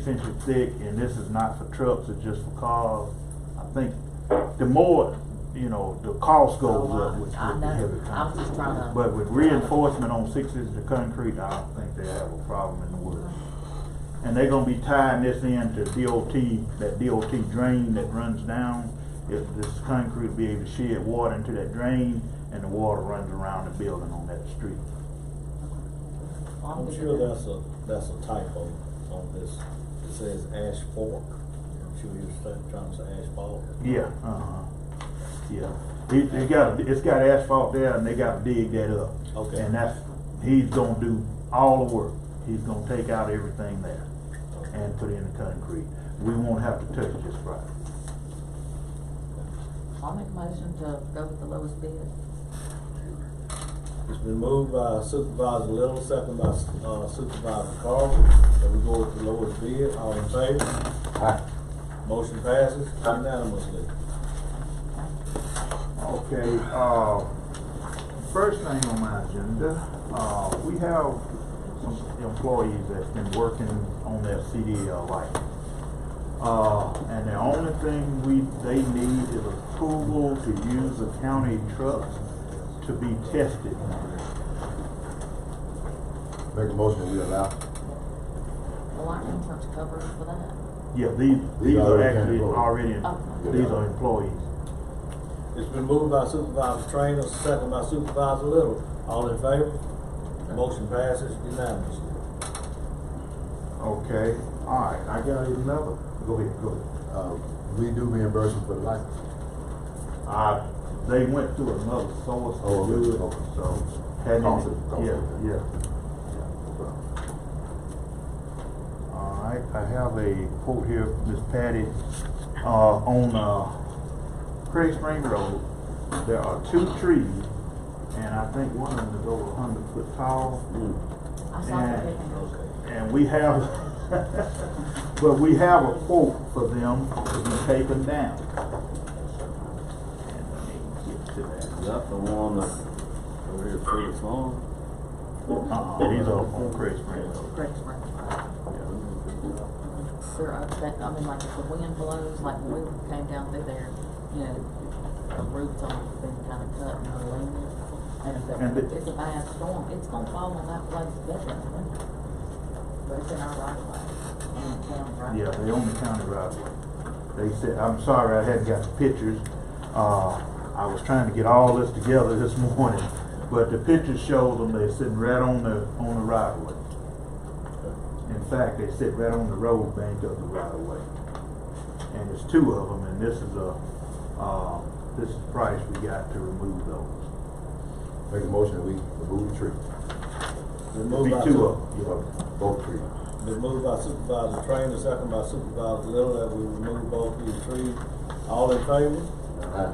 inches thick, and this is not for trucks, it's just for cars. I think the more, the cost goes up with the heavy concrete. I was just trying to. But with reinforcement on 6 inches of concrete, I don't think they have a problem in the world. And they're gonna be tying this into that DOT drain that runs down. If this concrete will be able to shed water into that drain, and the water runs around the building on that street. I'm sure that's a typo on this. It says asphalt. I'm sure you're trying to say asphalt. Yeah, yeah. It's got asphalt there, and they got to dig that up. Okay. And he's gonna do all the work. He's gonna take out everything there and put in the concrete. We won't have to touch this project. I'll make a motion to go with the lowest bid. It's been moved by Supervisor Little, second by Supervisor Carver, that we go with the lowest bid. All in favor? Aye. Motion passes unanimously. Okay, first thing on my agenda, we have some employees that's been working on their CDL license. And the only thing they need is approval to use the county trucks to be tested. Make a motion that we allow. Well, our insurance covers for that. Yeah, these are already actually employees. already, Oh. these are employees. It's been moved by Supervisor Trainer, second by Supervisor Little. All in favor? Motion passes unanimously. Okay, all right, I got another. Go ahead. We do reimbursement for the license. They went through another source to Oh, do it, okay. so hadn't Cost even- it. yeah. All right, I have a quote here, Miss Patty, on Craig Spring Road. There are 2 trees, and I think one of them is over 100 foot tall. I saw the picture. And we have, but we have a quote for them to be taken down. And let me get to that. Is that the one that over here, Fred's Lawn? These are on Craig Spring Road. Great spring. There are, I mean, like if the wind blows, like when we came down through there, you know, the roots all been kind of cut and leaning. And if it's a bad storm, it's gonna fall on that place definitely. But it's in our right of way, in the town right. Yeah, they own the county right away. They said, I'm sorry I hadn't got the pictures. I was trying to get all this together this morning, but the pictures showed them they're sitting right on the right of way. In fact, they sit right on the road bank of the right of way. And there's 2 of them, and this is the price we got to remove those. Make a motion that we remove the tree. Be 2 of them. Both trees. Been moved by Supervisor Trainer, second by Supervisor Little, that we remove both these trees. All in favor? Aye.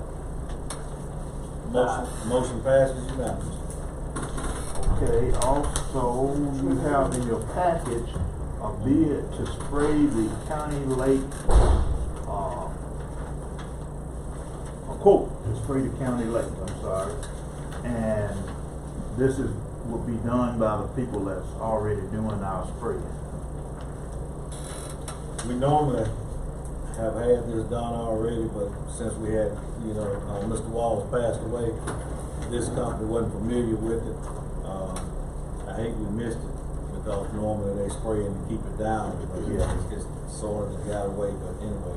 Motion passes unanimously. Okay, also, you have in your package a bid to spray the county lake, a quote to spray the county lake, I'm sorry. And this will be done by the people that's already doing our spraying. We normally have had this done already, but since we had, Mr. Walls passed away, this company wasn't familiar with it. I hate we missed it because normally they spray and keep it down, but it's sort of got away, but anyway.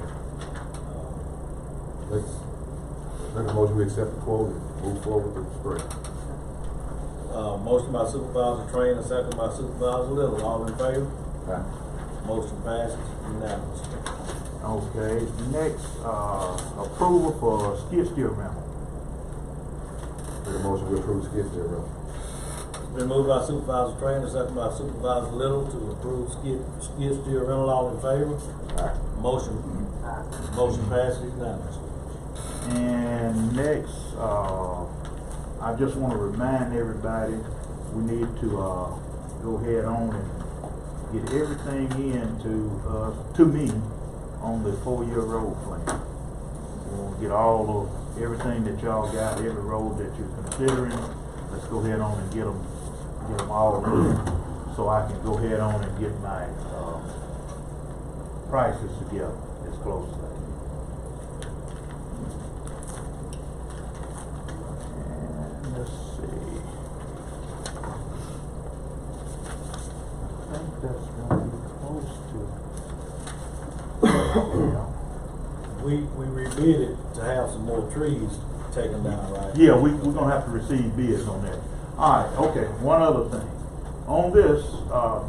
Make a motion we accept the quote and move forward with the spray. Motion by Supervisor Trainer, second by Supervisor Little. All in favor? Aye. Motion passes unanimously. Okay, next, approval for skid steer rental. Make a motion we approve skid steer rental. Been moved by Supervisor Trainer, second by Supervisor Little to approve skid steer rental. All in favor? Aye. Motion passes unanimously. And next, I just want to remind everybody, we need to go ahead on and get everything in to me on the 4-year road plan. We'll get everything that y'all got, every road that you're considering. Let's go ahead on and get them all in, so I can go ahead on and get my prices together as close as I can. And let's see. I think that's gonna be close to. Yeah. We rebid it to have some more trees taken down, right? Yeah, we're gonna have to receive bids on that. All right, okay, one other thing. On this,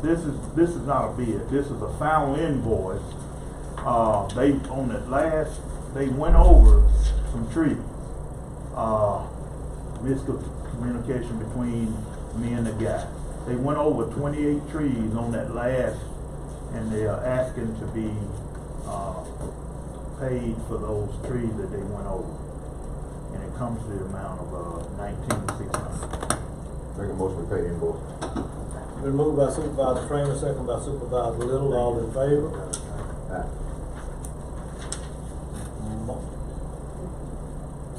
this is not a bid, this is a final invoice. They went over some trees. Miscommunication between me and the guy. They went over 28 trees on that last, and they are asking to be paid for those trees that they went over. And it comes to the amount of $19,600. Make a motion we pay the invoice. Been moved by Supervisor Trainer, second by Supervisor Little. All in favor? Aye.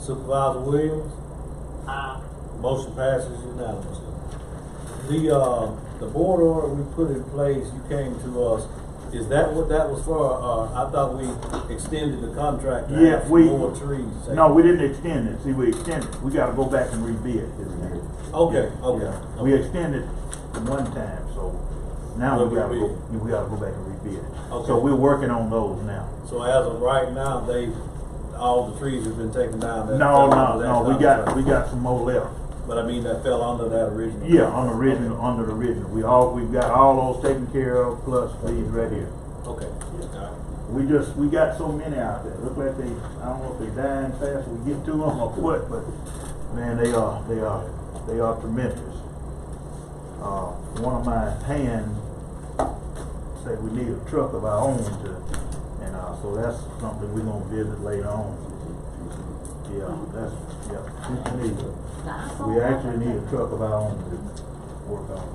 Supervisor Williams? Aye. Motion passes unanimously. The board order we put in place, you came to us Is that what that was for? I thought we extended the contract to Yeah, have we, more trees. no, we didn't extend it. See, we extended, we gotta go back and rebid this year. Okay, Yeah, okay. yeah. We extended one time, so now We'll we gotta go, rebid. we gotta go back and rebid it. Okay. So we're working on those now. So as of right now, all the trees have been taken down. that No, fell under that we contract. got some more left. But I mean, that fell under that original. Yeah, on the original, under the original. We've got all those taken care of, plus these right here. Okay. We got so many out there. Look like I don't know if they're dying fast when we get to them or what, but man, they are tremendous. One of my hands said we need a truck of our own and so that's something we're gonna visit later on. We actually need a truck of our own to work on.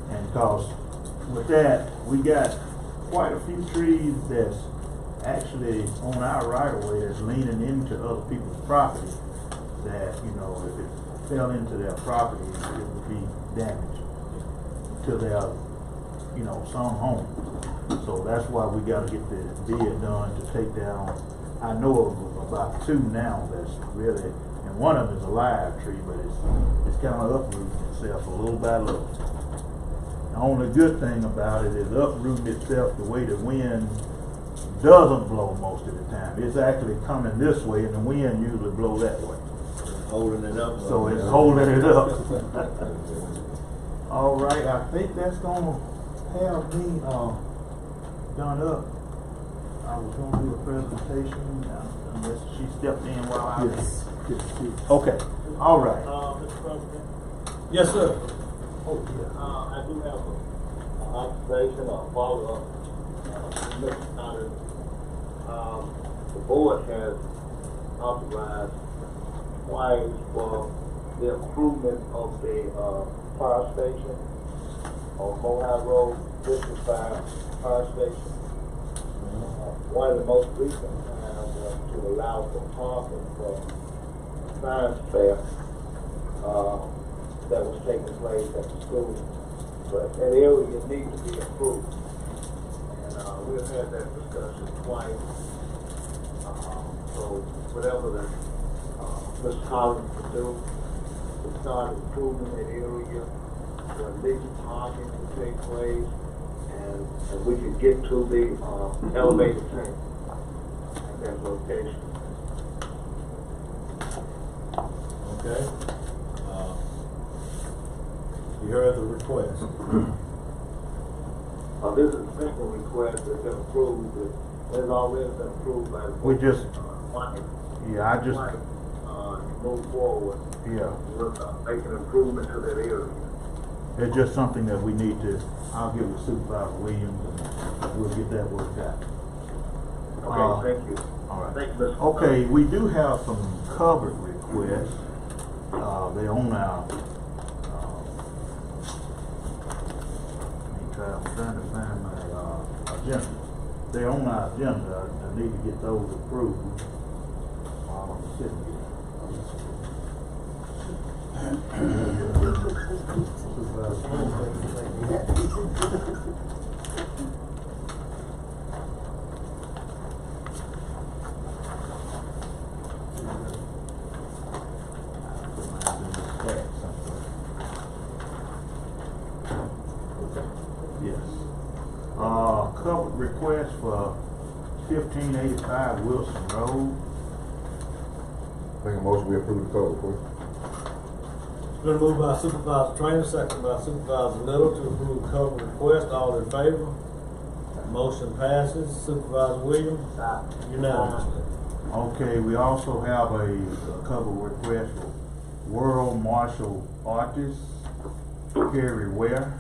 And cause with that, we got quite a few trees that's actually on our right of way that's leaning into other people's property that, you know, if it fell into their property, it would be damaged to their, you know, some home. So that's why we gotta get the bid done to take down. I know of about two now that's really, and one of them is a live tree, but it's kind of uprooting itself a little by little. The only good thing about it is uprooting itself the way the wind doesn't blow most of the time. It's actually coming this way, and the wind usually blows that way. Holding it up. So it's holding it up. All right, I think that's gonna have me done up. I was gonna do a presentation unless she stepped in while I was. Okay, all right. Mr. President? Yes, sir. Oh, yeah. I do have an observation or follow-up. Mr. Connors, the board has authorized twice for the improvement of the fire station on Mohawk Road, District 5 Fire Station. One of the most recent times was to allow for parking for science fair that was taking place at the school. But that area needs to be improved. And we've had that discussion twice. So whatever the Mr. Collins can do to start improving that area, where legal parking can take place, and we can get to the elevated tank at that location. Okay. You heard the request. This is a simple request that's been approved, it's already been approved by the board. We just, yeah, I just, move forward. yeah. With making improvement to that area. It's just something that we need to, I'll get with Supervisor Williams and we'll get that worked out. Okay, thank you. All right. Thank you, Mr. Okay, we do have some covered requests. They're on our, I'm trying to find my agenda. They're on our agenda. I need to get those approved while I'm sitting here. Yes. Covered request for 1585 Wilson Road. Make a motion, we approve the cover request. Been moved by Supervisor Trainer, second by Supervisor Little to approve cover request. All in favor? Motion passes. Supervisor Williams? Unanimously. Okay, we also have a cover request for World Martial Artist, Kerry Ware.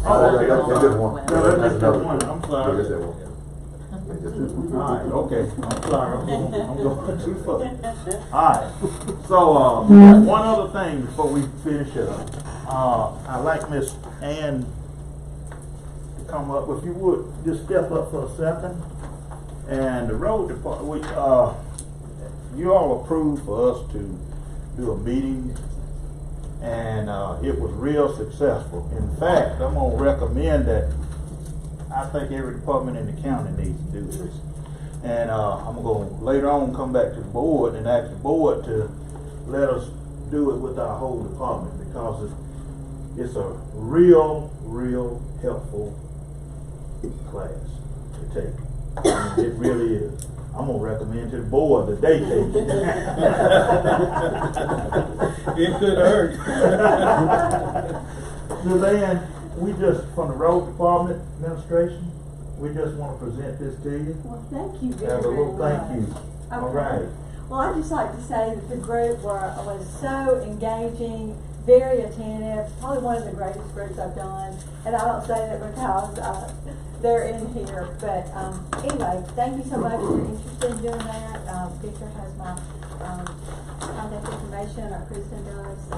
Oh, that's just one. No, that's just another one. I'm sorry. That's that one. All right, okay, I'm sorry, I'm going too far. All right, so, one other thing before we finish it up. I'd like Miss Ann to come up, if you would, just step up for a second. And the road department, you all approved for us to do a meeting, and it was real successful. In fact, I'm gonna recommend that. I think every department in the county needs to do this. And I'm gonna later on come back to the board and ask the board to let us do it with our whole department, because it's a real helpful class to take. I mean, it really is. I'm gonna recommend to the board that they take it. It could hurt. Suzanne, we just, from the road department administration, we just want to present this to you. Well, thank you very, Have a very little much. thank you. All Okay. right. Well, I'd just like to say that the group was so engaging, very attentive, probably one of the greatest groups I've done. And I don't say that because they're in here, but anyway, thank you so much if you're interested in doing that. Victor has my contact information, or Kristen does. So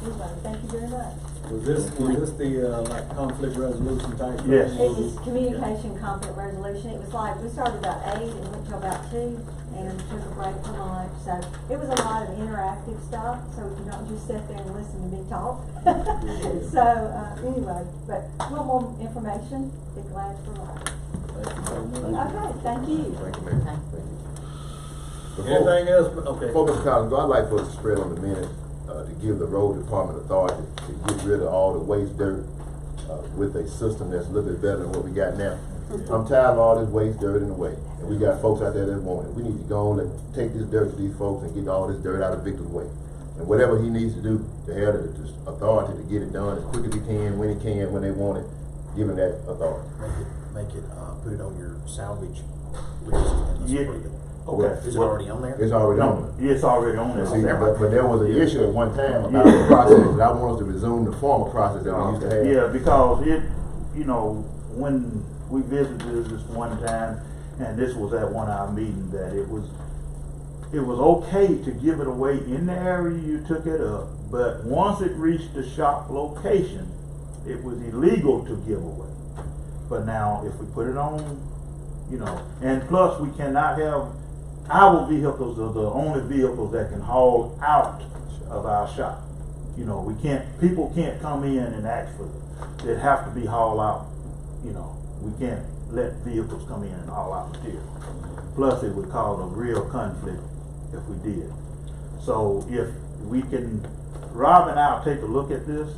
anyway, thank you very much. Was this the like conflict resolution type? Yes. It was communication conflict resolution. It was like, we started about 8 and went till about 2 and took a break for lunch. So it was a lot of interactive stuff, so you don't just sit there and listen to me talk. So anyway, but a little more information, be glad to provide. Okay, thank you. Thank you, Mayor. Anything else? Okay. Before Mr. Collins go, I'd like for us to spread on the minute to give the road department authority to get rid of all the waste dirt with a system that's a little bit better than what we got now. I'm tired of all this waste dirt in the way, and we got folks out there that want it. We need to go on and take this dirt to these folks and get all this dirt out of Victor's way. And whatever he needs to do to have the authority to get it done as quick as he can, when they want it, give him that authority. Put it on your salvage list and let's approve it. Okay. Is it already on there? It's already on there. It's already on there. See, but there was an issue at one time about the process, and I want us to resume the former process that we used to have. Yeah, because when we visited this one time, and this was at one of our meetings, that it was okay to give it away in the area you took it up, but once it reached the shop location, it was illegal to give away. But now, if we put it on, and plus we cannot have, our vehicles are the only vehicles that can haul out of our shop. People can't come in and ask for it. They have to be hauled out. We can't let vehicles come in and haul out material. Plus, it would cause a real conflict if we did. So if we can, Rob and I'll take a look at this,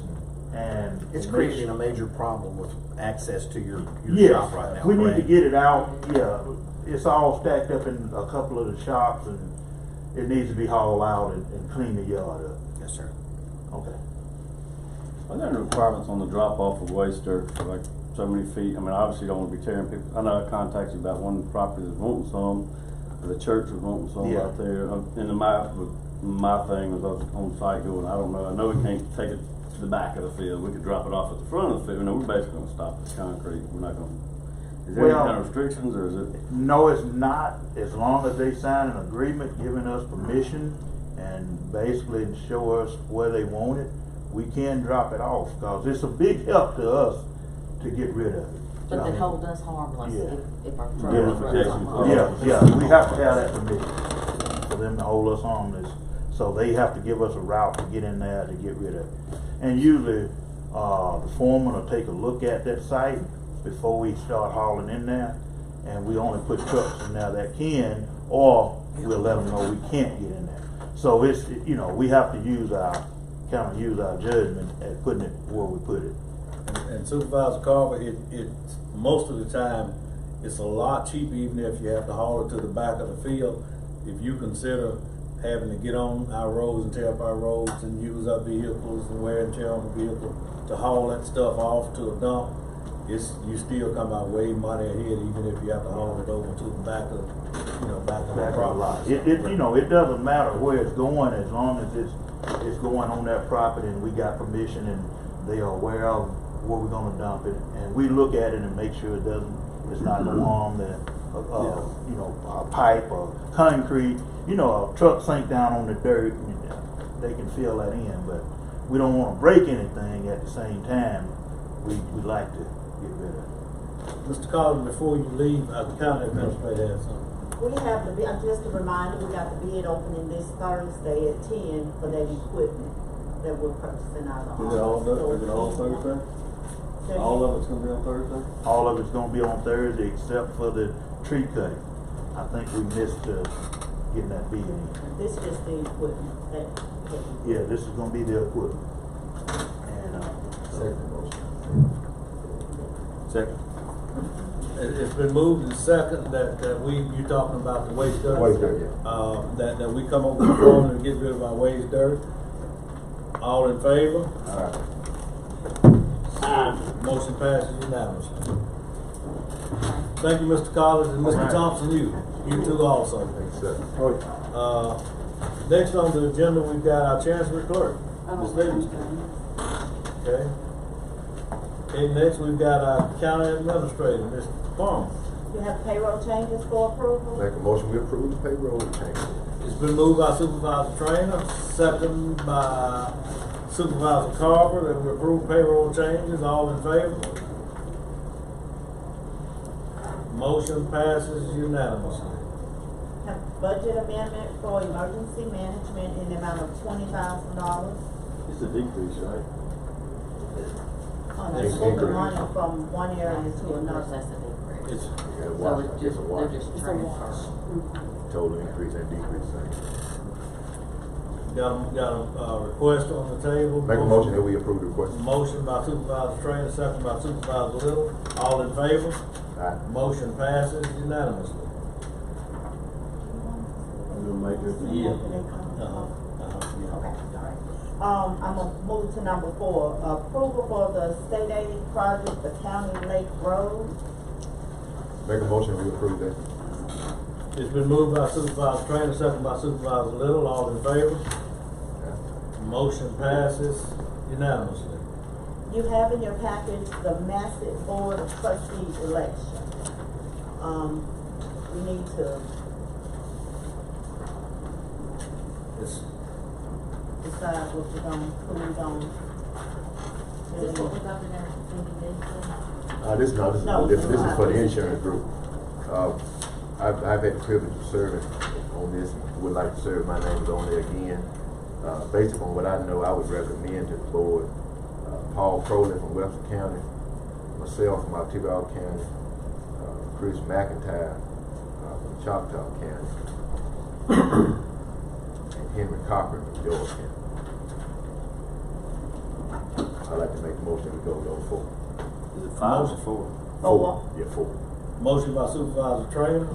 and It's creating a major problem with access to your yes, shop right now. we need to correct? get it out. Yeah, it's all stacked up in a couple of the shops, and it needs to be hauled out and clean the yard up. Yes, sir. Okay. Are there any requirements on the drop off of waste dirt for like so many feet? I mean, obviously you don't want to be tearing people. I know I contacted you about one property that's wanting some, the church was wanting some Yeah. out there. And my thing was on site going, I don't know, I know we can't take it to the back of the field. We could drop it off at the front of the field. No, we're basically gonna stop the concrete. We're not gonna, is there any kind of restrictions, or is it? No, it's not. As long as they sign an agreement giving us permission and basically show us where they want it, we can drop it off, because it's a big help to us to get rid of it. But they hold us harmless if our truck Yeah, runs off. yeah, we have to have that permission for them to hold us harmless. So they have to give us a route to get in there to get rid of it. And usually, the foreman will take a look at that site before we start hauling in there, and we only put trucks in there that can, or we'll let them know we can't get in there. So it's, we have to use our judgment at putting it where we put it. And Supervisor Carver, it most of the time, it's a lot cheaper, even if you have to haul it to the back of the field. If you consider having to get on our roads and tear up our roads and use our vehicles and wear and tear on the vehicle to haul that stuff off to a dump, you still come out way money ahead, even if you have to haul it over to the back of the property. It doesn't matter where it's going, as long as it's going on that property and we got permission and they are aware of where we're gonna dump it, and we look at it and make sure it's not gonna harm a pipe or concrete. A truck sink down on the dirt, and they can fill that in, but we don't want to break anything at the same time. We'd like to get rid of it. Mr. Collins, before you leave, the county administrator has something. We have the bid, just a reminder, we got the bid opening this Thursday at 10 for that equipment that we're purchasing out of. Is it all done, is it all Thursday? All of it's gonna be on Thursday? All of it's gonna be on Thursday except for the tree cutting. I think we missed getting that bid in. This is just the equipment that. Yeah, this is gonna be the equipment. And, Second. It's been moved and second that you talking about the waste dirt? Waste dirt, yeah. That we come up with a formula to get rid of our waste dirt. All in favor? Motion passes unanimously. Thank you, Mr. Collins, and Mr. Thompson, you too also. Thanks, sir. Next on the agenda, we've got our Chancellor Clerk, Ms. Livingston. Okay. Okay, next we've got our County Administrator, Mr. Farmer. You have payroll changes for approval? Make a motion, we approve the payroll change. It's been moved by Supervisor Trainer, second by Supervisor Carver, that we approve payroll changes. All in favor? Motion passes unanimously. Have budget amendment for emergency management in the amount of $20,000. It's a decrease, right? It's moving money from one area to another. It's Yeah, wash, I guess a wash. It's a wash. Total increase and decrease. got a request on the table. Make a motion that we approve the request. Motion by Supervisor Trainer, second by Supervisor Little. All in favor? Aye. Motion passes unanimously. Yeah. Okay, all right. I'm gonna move to number 4, approval for the state aid project, the County Lake Road. Make a motion that we approve that. It's been moved by Supervisor Trainer, second by Supervisor Little. All in favor? Motion passes unanimously. You have in your package the massive board of trustees election. We need to decide what we're going, who we're going. Is this what we're going to This is for the insurance group. I've had the privilege of serving on this and would like to serve. My name is on there again. Based upon what I know, I would recommend to the board Paul Crowley from Webster County, myself from Ottawa County, Chris McIntyre from Choctaw County, and Henry Cochran from George County. I'd like to make a motion to go with those 4. Is it 5 or 4? 4. Yeah, 4. Motion by Supervisor Trainer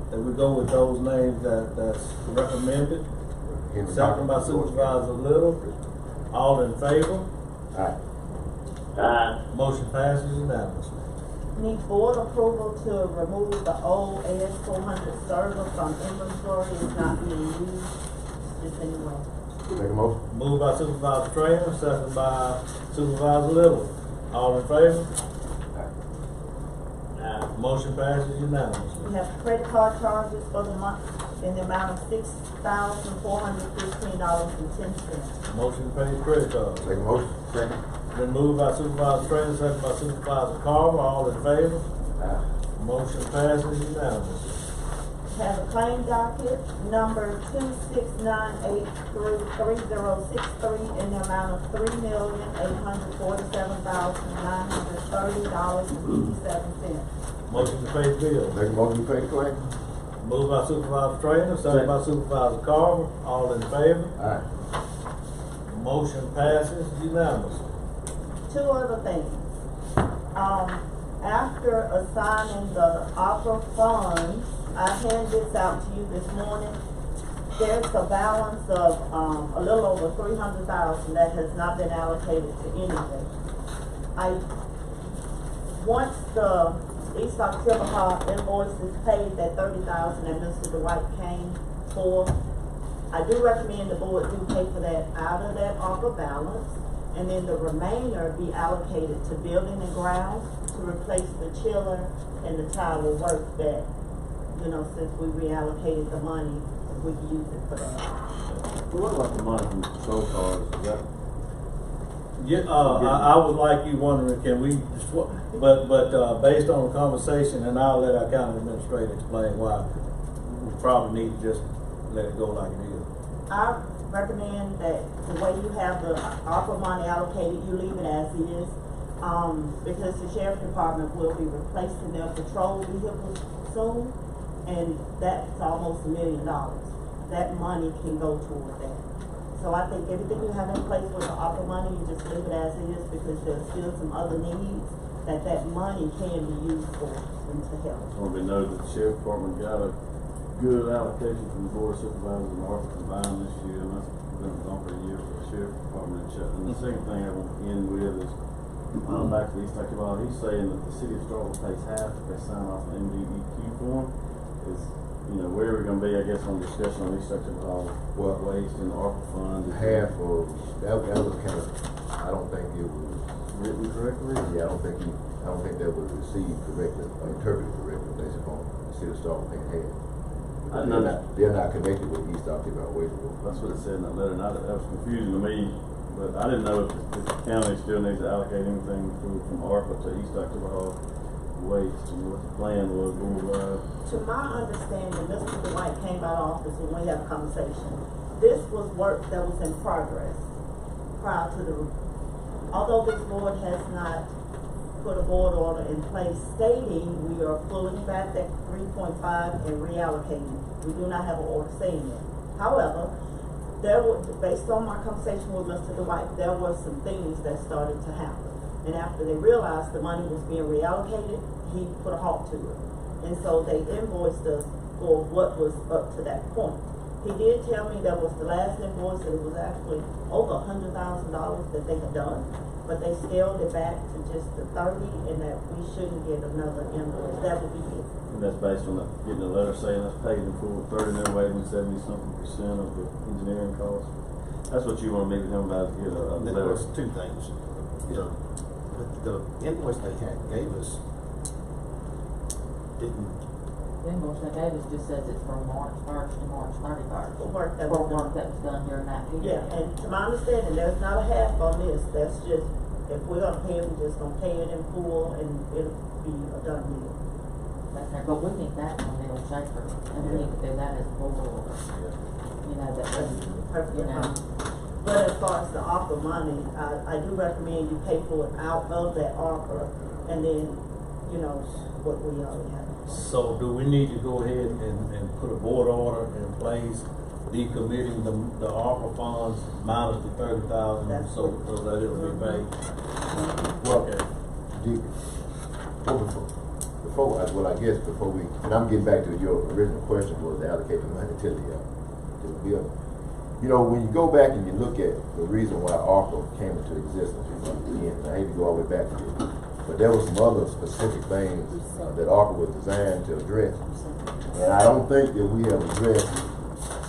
that we go with those names that's recommended. Henry Second by Supervisor Little. All in favor? Aye. Motion passes unanimously. Need board approval to remove the old AS400 server from inventory. It's not being used just anyway. Make a motion. Moved by Supervisor Trainer, second by Supervisor Little. All in favor? Motion passes unanimously. We have credit card charges for the month in the amount of $6,415.10. Motion to pay credit cards. Make a motion. Second. Been moved by Supervisor Trainer, second by Supervisor Carver. All in favor? Motion passes unanimously. Have a claim docket number 26983063 in the amount of $3,847,930.57. Motion to pay the bill. Make a motion to pay the claim. Moved by Supervisor Trainer, second by Supervisor Carver. All in favor? Aye. Motion passes unanimously. 2 other things. After assigning the opera funds, I hand this out to you this morning. There's a balance of a little over $300,000 that has not been allocated to anything. Once the East October invoice is paid, that $30,000 that Mr. Dwight came for, I do recommend the board do pay for that out of that opera balance, and then the remainder be allocated to building and grounds to replace the chiller and the tower work that, since we reallocated the money, we can use it for that. What about the money from patrol cars? Is that Yeah, I was like you wondering, can we, but based on the conversation, and I'll let our county administrator explain why, we probably need to just let it go like it is. I recommend that the way you have the ARPA money allocated, you leave it as is. Because the sheriff's department will be replacing their patrol vehicles soon, and that's almost $1 million. That money can go toward that. So I think everything you have in place with the ARPA money, you just leave it as is, because there's still some other needs that money can be used for and to help. So we know that the sheriff department got a good allocation from the board of supervisors and ARPA combined this year, and that's been a bumper year for the sheriff department. And the second thing I want to end with is, back to East Akimana, he's saying that the city of Starkville pays half if they sign off an MDEQ form. Is, where are we gonna be, I guess, on discussion on East Akimana waste and ARPA funds? Half of, that was kind of, I don't think it was written correctly? Yeah, I don't think that was received correctly, or interpreted correctly, based upon the city of Starkville paying half. They're not connected with East Akimana waste. That's what it said in that letter, and that was confusing to me. But I didn't know if the county still needs to allocate anything from ARPA to East Akimana waste, and what the plan was. To my understanding, Mr. Dwight came out of office when we had a conversation. This was work that was in progress prior to although this board has not put a board order in place stating we are pulling back that 3.5 and reallocating. We do not have an order saying that. However, based on my conversation with Mr. Dwight, there were some things that started to happen. And after they realized the money was being reallocated, he put a halt to it. And so they invoiced us for what was up to that point. He did tell me that was the last invoice, that it was actually over $100,000 that they had done, but they scaled it back to just the 30, and that we shouldn't get another invoice. That would be it. And that's based on getting a letter saying that's paid in full 30, and they're waiving 70-something% of the engineering cost. That's what you want to meet with him about, to get a letter. There was two things. The invoice they gave us didn't. The invoice they gave us just says it's from March 1st to March 31st. For work that was done during that period. Yeah, and to my understanding, there's not a half on this. That's just, if we're gonna pay it, we're just gonna pay it in full, and it'll be a done deal. But we need that from Bill Schaefer, and we need to do that as a board order. Perfectly fine. But as far as the ARPA money, I do recommend you pay for it out of that ARPA, and then, what we already have. So do we need to go ahead and put a board order in place, decommitting the ARPA funds minus the 30,000, so that it'll be paid? Well, before we, and I'm getting back to your original question, was to allocate the money to the bill. When you go back and you look at the reason why ARPA came into existence, again, I hate to go all the way back to it, but there were some other specific things that ARPA was designed to address. And I don't think that we have addressed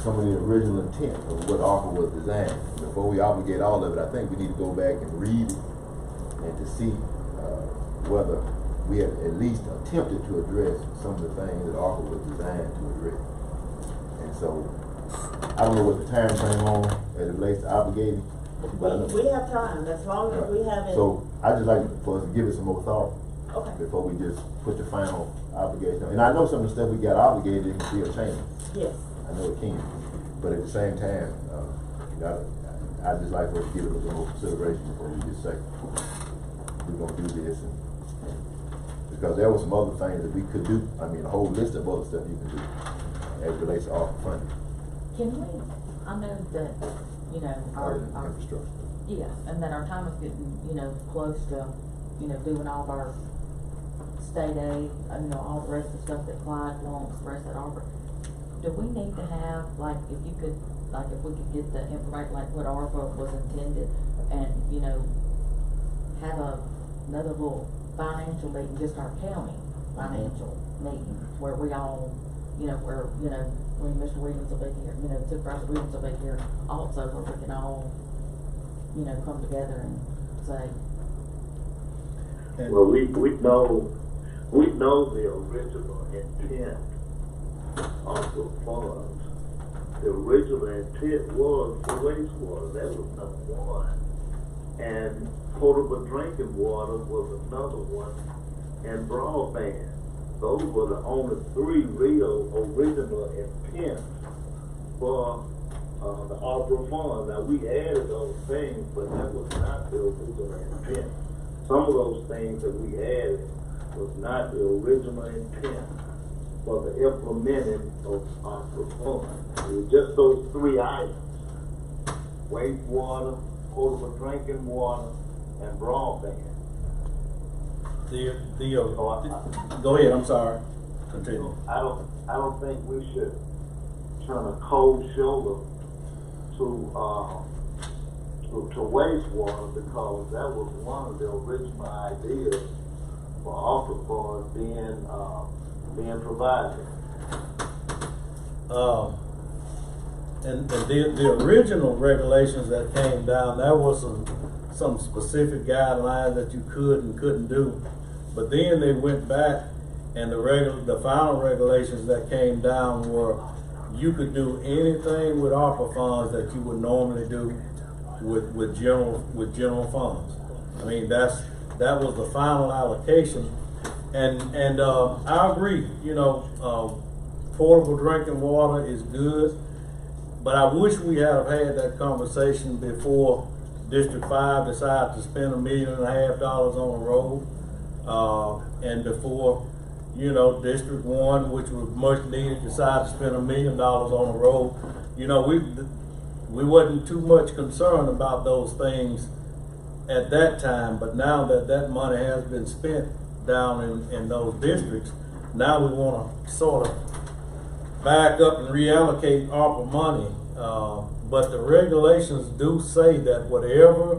some of the original intent of what ARPA was designed. Before we obligate all of it, I think we need to go back and read it and to see whether we have at least attempted to address some of the things that ARPA was designed to address. And so, I don't know what the time frame on as it relates to obligating. We have time, as long as we haven't. So, I just like for us to give it some more thought. Okay. Before we just put the final obligation. And I know some of the stuff we got obligated, it can still change. Yes. I know it can. But at the same time, I just like for us to give it a little more consideration before we just say, we're gonna do this. Because there were some other things that we could do. I mean, a whole list of other stuff you can do as it relates to ARPA funding. Can we, I know that, our infrastructure. Yeah, and that our time is getting, close to, doing all of our state aid, all the rest of the stuff that Clyde wants, the rest of ARPA. Do we need to have, if we could get the information, like what ARPA was intended, and, have another little financial meeting, just our county financial meeting, where we all, when Mr. Williams will be here, Supervisor Williams will be here also, where we can all, come together and say. Well, we know the original intent of the funds. The original intent was for wastewater. That was number one. and potable drinking water was another one, and broadband. Those were the only three real original intents for the ARPA funds. Now, we added those things, but that was not the original intent. Some of those things that we added was not the original intent for the implementing of ARPA funds. It was just those three items: wastewater, potable drinking water, and broadband. Go ahead, I'm sorry. Continue. I don't think we should turn a cold shoulder to wastewater, because that was one of the original ideas for ARPA funds being provided. And the original regulations that came down, there was some specific guidelines that you could and couldn't do. But then they went back, and the final regulations that came down were you could do anything with ARPA funds that you would normally do with general funds. I mean, that was the final allocation, and I agree. You know, portable drinking water is good, but I wish we had that conversation before District 5 decided to spend $1.5 million on a road, and before, you know, District 1, which was much needed, decided to spend $1 million on a road. You know, we wasn't too much concerned about those things at that time, but now that money has been spent down in those districts, now we want to sort of back up and reallocate ARPA money. But the regulations do say that whatever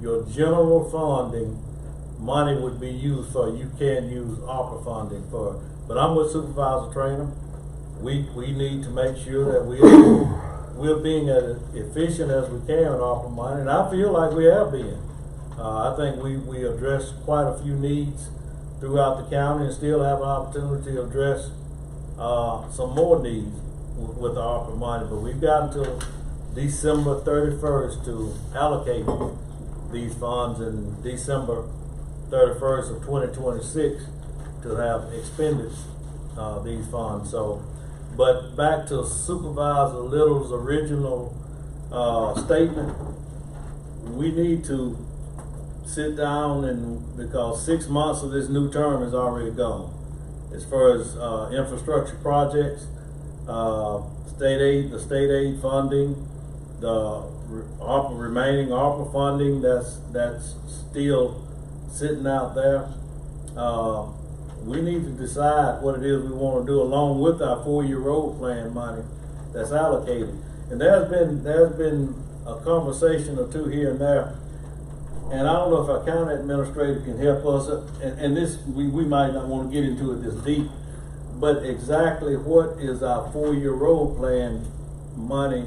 your general funding money would be used for, you can use ARPA funding for. But I'm with Supervisor Trainer. We need to make sure that we're being as efficient as we can with ARPA money, and I feel like we have been. I think we addressed quite a few needs throughout the county, and still have an opportunity to address some more needs with the ARPA money. But we've got until December 31st to allocate these funds, and December 31st of 2026 to have expended these funds. So, but back to Supervisor Little's original statement, we need to sit down, and because 6 months of this new term is already gone. As far as infrastructure projects, the state aid funding, the remaining ARPA funding that's still sitting out there. We need to decide what it is we want to do, along with our 4-year road plan money that's allocated. And there's been a conversation or two here and there, and I don't know if our county administrator can help us. And this we might not want to get into it this deep, but exactly what is our 4-year road plan money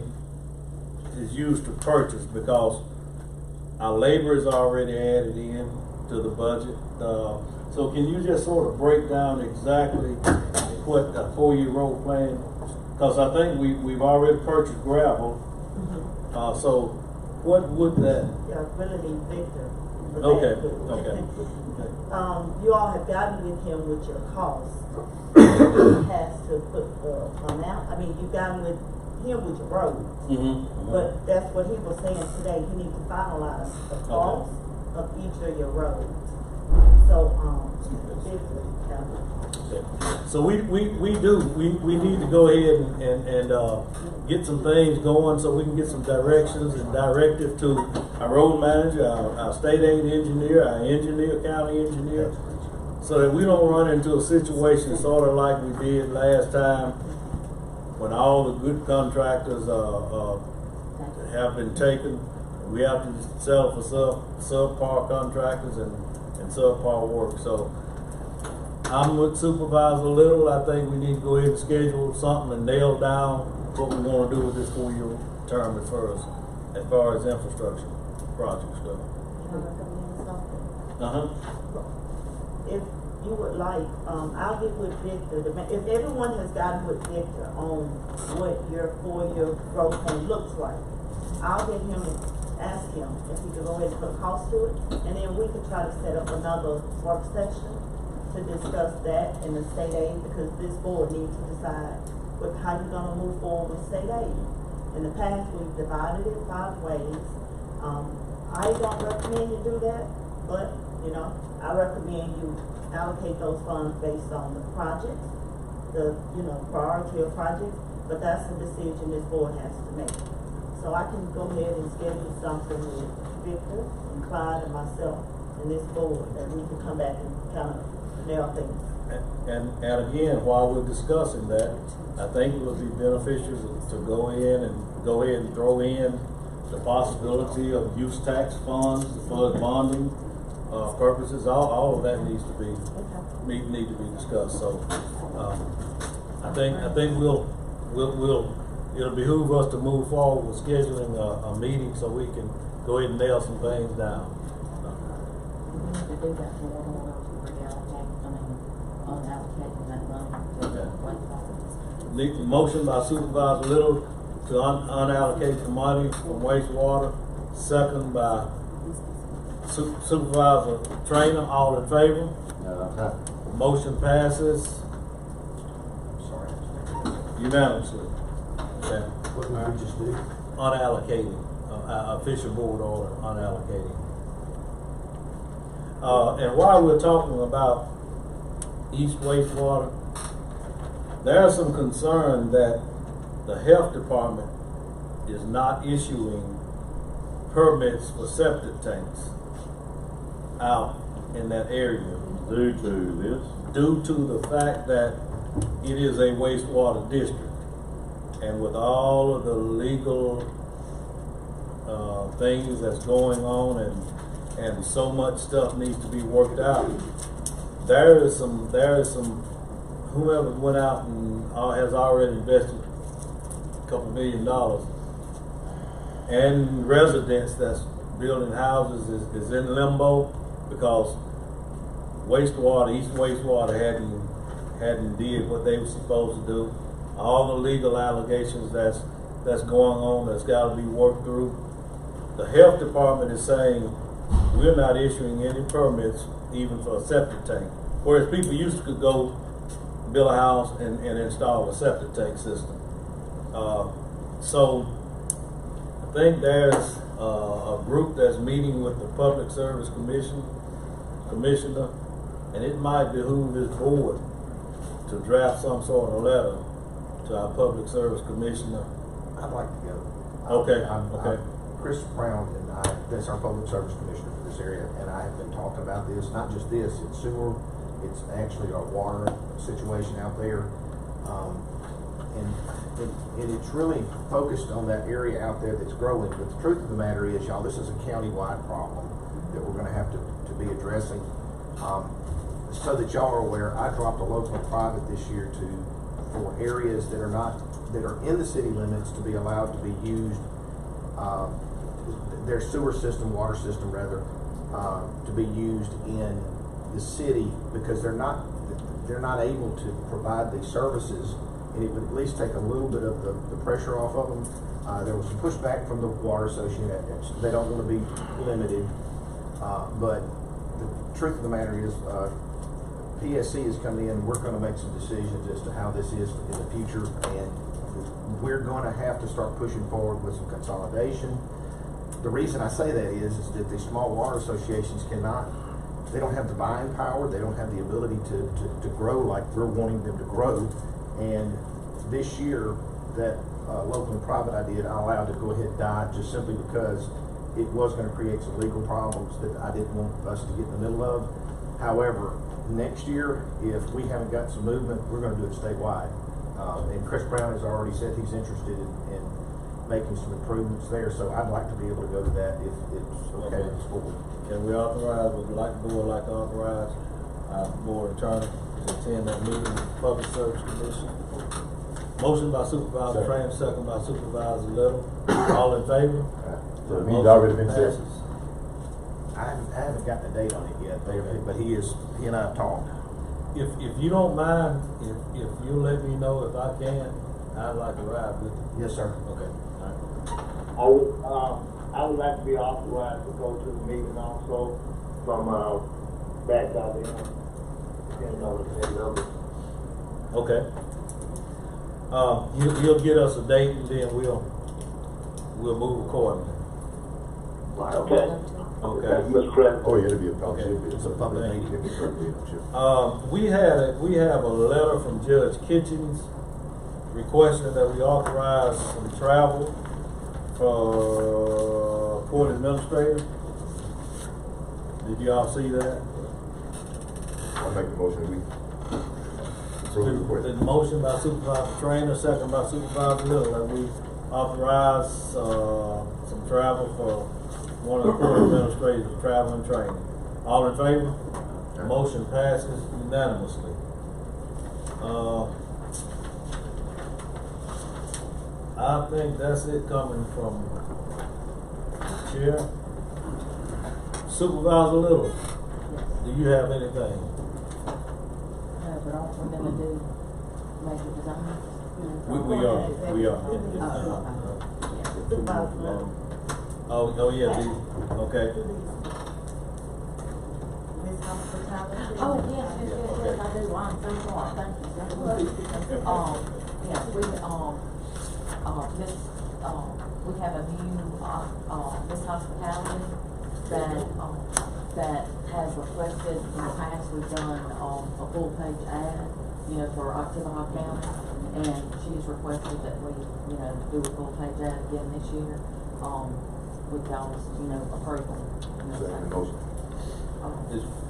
is used to purchase, because our labor is already added in to the budget. So can you just sort of break down exactly what a 4-year road plan? Because I think we've already purchased gravel. So what would that? Yeah, really need Victor. Okay. You all have gotten with him with your costs. He has to put the amount. I mean, you've gotten with him with your road. But that's what he was saying today. You need to finalize the cost of each of your roads. So, So we need to go ahead and get some things going, so we can get some directions and directive to our road manager, our state aid engineer, our engineer, county engineer, so that we don't run into a situation sort of like we did last time, when all the good contractors have been taken. We have to sell for subpar contractors and subpar work. So I'm with Supervisor Little. I think we need to go ahead and schedule something and nail down what we want to do with this 4-year term as far as infrastructure projects go. If you would like, I'll get with Victor. If everyone has gotten with Victor on what your 4-year road plan looks like, I'll get him to ask him if he could go ahead and put a cost to it, and then we could try to set up another work session to discuss that in the state aid, because this board needs to decide with how you're gonna move forward with state aid. In the past, we've divided it 5 ways. I don't recommend you do that, but, you know, I recommend you allocate those funds based on the projects, the, you know, priority of projects, but that's a decision this board has to make. So I can go ahead and schedule something with Victor and Clyde and myself and this board, that we can come back and kind of nail things. And again, while we're discussing that, I think it would be beneficial to go ahead and throw in the possibility of use tax funds, flood bonding, purposes, all of that needs to be, need to be discussed, so, I think it'll behoove us to move forward with scheduling a meeting so we can go ahead and nail some things down. We need to do that in order to reallocate, unallocating that money to wastewater. Need a motion by Supervisor Little to unallocate the money from wastewater, second by Supervisor Trainer, all in favor? Motion passes unanimously. Okay. What did we just do? Unallocated, official board order, unallocated. And while we're talking about East wastewater, there's some concern that the health department is not issuing permits for septic tanks out in that area. Due to this? Due to the fact that it is a wastewater district. And with all of the legal things that's going on and so much stuff needs to be worked out, there is some whoever went out and has already invested a couple $1 million, and residents that's building houses is in limbo because East wastewater hadn't did what they were supposed to do. All the legal allegations that's going on that's got to be worked through. The health department is saying we're not issuing any permits even for a septic tank. Whereas people used to go build a house and install a septic tank system. So I think there's a group that's meeting with the Public Service Commissioner, and it might behoove this board to draft some sort of letter to our Public Service Commissioner. I'd like to go. Okay, okay. Chris Brown and I, that's our Public Service Commissioner for this area, and I have been talking about this, not just this, it's sewer, it's actually our water situation out there. And it's really focused on that area out there that's growing, but the truth of the matter is, y'all, this is a county-wide problem that we're gonna have to be addressing. So that y'all are aware, I dropped a local private this year for areas that are in the city limits to be allowed to be used, their sewer system, water system rather, to be used in the city because they're not able to provide these services, and it would at least take a little bit of the pressure off of them. There was some pushback from the Water Association. They don't want to be limited, but the truth of the matter is, PSC is coming in, and we're going to make some decisions as to how this is in the future, and we're going to have to start pushing forward with some consolidation. The reason I say that is that the small water associations they don't have the buying power, they don't have the ability to grow like we're wanting them to grow. And this year, that local and private I allowed to go ahead and die just simply because it was going to create some legal problems that I didn't want us to get in the middle of. However, next year, if we haven't got some movement, we're going to do it statewide. And Chris Brown has already said he's interested in making some improvements there, so I'd like to be able to go to that if it's okay with the board. Can we authorize, would the board like to authorize our board attorney to attend that meeting with the Public Service Commission? Motion by Supervisor Frame, second by Supervisor Little. All in favor? So the meeting's already been set. I haven't gotten a date on it yet, but he and I have talked. If you don't mind, if you let me know if I can, I'd like to ride with you. Yes, sir. Okay. I I would like to be authorized to go to the meeting also from, back out there. And numbers. Okay. You'll get us a date and then we'll move accordingly. Okay. Okay. Mr. President. Oh, yeah, it'll be a public, Okay. It's a public meeting. We have a letter from Judge Kitchens requesting that we authorize some travel for court administrator. Did y'all see that? I'll make the motion, we approve the request. The motion by Supervisor Trainer, second by Supervisor Little, that we authorize, some travel for one of the court administrators, travel and training. All in favor? Motion passes unanimously. I think that's it coming from the chair. Supervisor Little, do you have anything? No, but aren't we gonna do major designs? We are. Oh, yeah, okay. Miss Hospitality. Oh, yes, I do, I'm so sorry, thank you so much. Yes, we have a new, Miss Hospitality that has requested, in the past, we've done, a full-page ad, for Oktibbeha County, and she's requested that we, do a full-page ad again this year, with y'all's, approval. Second motion.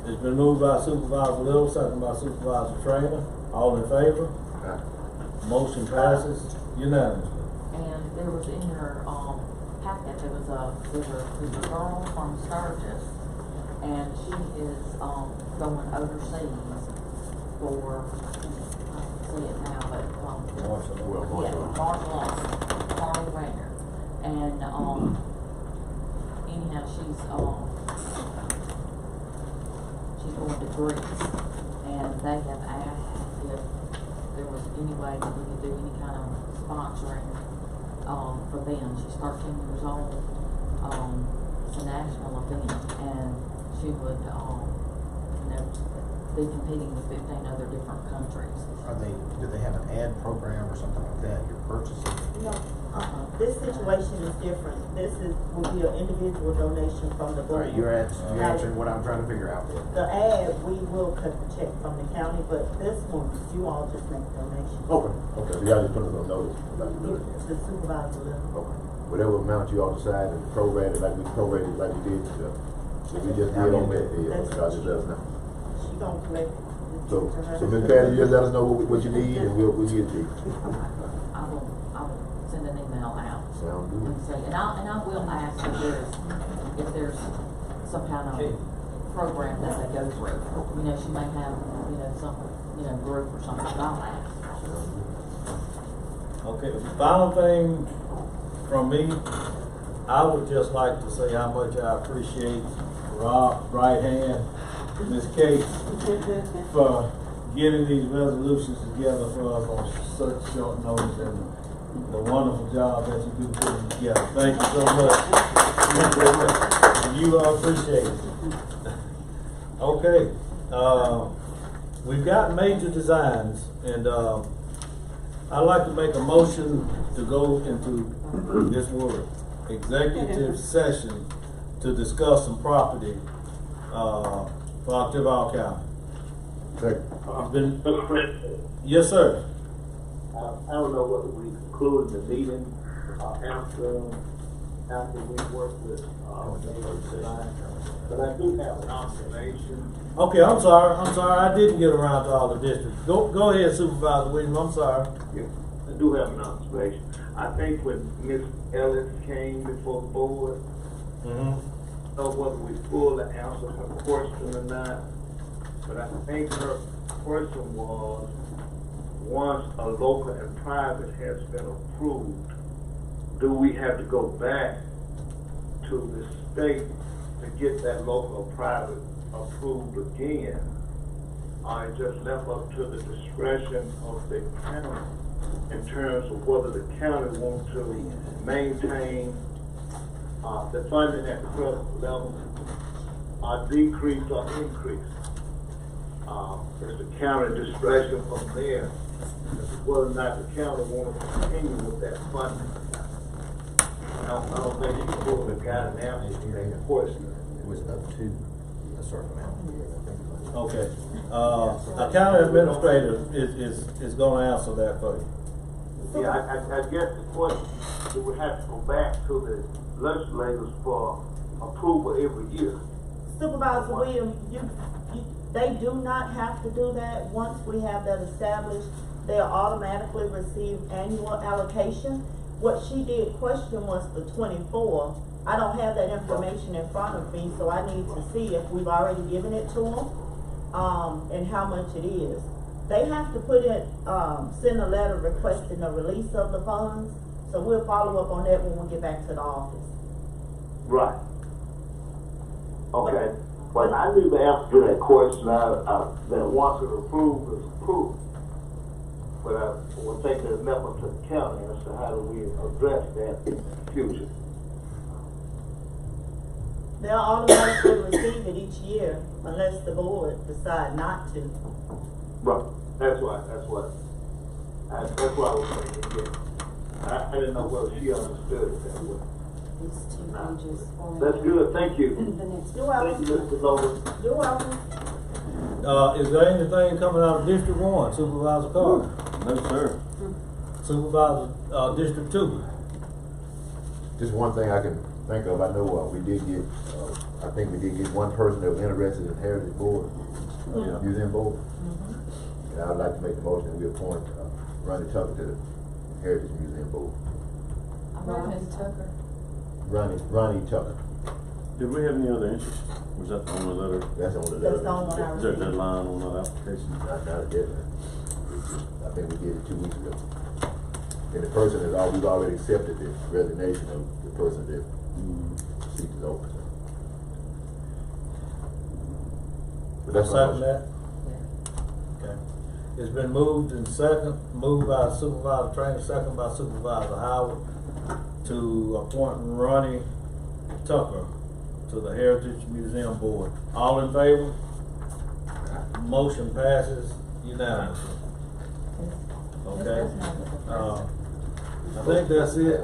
It's been moved by Supervisor Little, second by Supervisor Trainer. All in favor? Motion passes unanimously. And there was in your, packet, there was a girl from Sturgis, and she is, going overseas for, I can see it now, but, martial arts, Carly Rayner. And, anyhow, she's going to Greece, and they have asked if there was any way that we could do any kind of sponsoring, for them. She's 13 years old. It's a national event, and she would, be competing with 15 other different countries. Do they have an ad program or something like that you're purchasing? No, this situation is different. Will be an individual donation from the board. Alright, you're answering what I'm trying to figure out there. The ad, we will cut the check from the county, but this one, you all just make donations. Okay, so y'all just put it on notice. The supervisor will. Okay. Whatever amount you all decide and prorate it like we did, if we just did on that, y'all just let us know. She gonna collect it. So Ms. Patty, you just let us know what you need and we'll get it to you. I will send an email out. Sound good. And say, and I will ask if there's some kind of program that they go through. She may have, some, group or something, but I'll ask. Okay, final thing from me, I would just like to say how much I appreciate Rob's right hand, Ms. Kate, for getting these resolutions together for us on such short notice and the wonderful job that you do putting together. Thank you so much. You all appreciate it. Okay, we've got major designs, and I'd like to make a motion to go into this word, executive session, to discuss some property for Oktibbeha County. Mr. President. Yes, sir. I don't know whether we concluded the meeting after we worked with but I do have an observation. Okay, I'm sorry. I didn't get around to all the districts. Go ahead, Supervisor Williams. I'm sorry. Yeah, I do have an observation. I think when Ms. Ellis came before the board, I don't know whether we fully answered her question or not, but I think her question was, once a local and private has been approved, do we have to go back to the state to get that local or private approved again? Or it just left up to the discretion of the county in terms of whether the county wants to maintain the funding at the present level, decrease or increase. It's the county discretion from there as to whether or not the county want to continue with that funding. I don't think you can pull the guy an answer to that question. It was up to a certain amount. Okay, a county administrator is gonna answer that for you. Yeah, I guess the question, we would have to go back to the legislators for approval every year. Supervisor Williams, they do not have to do that. Once we have that established, they'll automatically receive annual allocation. What she did question was the 24. I don't have that information in front of me, so I need to see if we've already given it to them, and how much it is. They have to put it, send a letter requesting the release of the funds, so we'll follow up on that when we get back to the office. Right. Okay, but I need the answer to that question, that once it's approved, it's approved. But I would think there's nothing to the county as to how do we address that in the future. They'll automatically receive it each year unless the board decide not to. Right, that's why I was thinking, yeah. I didn't know whether she understood it that way. These 2 pages. That's good, thank you. The next. You're welcome. Thank you, Mr. Logan. You're welcome. Is there anything coming out of District 1, Supervisor Carter? No, sir. Supervisor, District 2? Just one thing I can think of, I know we did get, I think we did get one person that was interested in Heritage Board, Museum Board. And I would like to make the motion that we appoint Ronnie Tucker to the Heritage Museum Board. Ronnie Tucker. Ronnie Tucker. Did we have any other interest? Was that the only letter? That's the only That's letter. the only one I Is there a received. deadline on that application? Not a deadline. I think we did it 2 weeks ago. And the person is, we've already accepted the resignation of the person that seat is open. But that's Second that? Okay. It's been moved and moved by Supervisor Trainer, second by Supervisor Howard, to appoint Ronnie Tucker to the Heritage Museum Board. All in favor? Motion passes unanimously. Okay? I think that's it.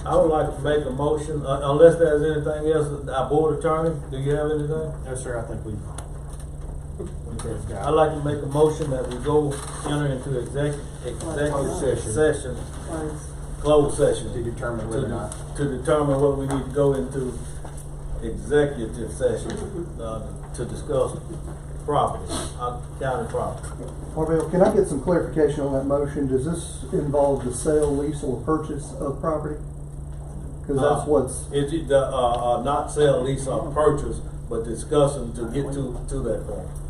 I would like to make a motion, unless there's anything else, our board attorney, do you have anything? No, sir, I think we. I'd like to make a motion that we go enter into executive session, closed session. To determine whether or not. To determine whether we need to go into executive session, to discuss property, county property. Marvell, can I get some clarification on that motion? Does this involve the sale, lease, or purchase of property? Because that's what's. It's not sale, lease, or purchase, but discussing to get to that point.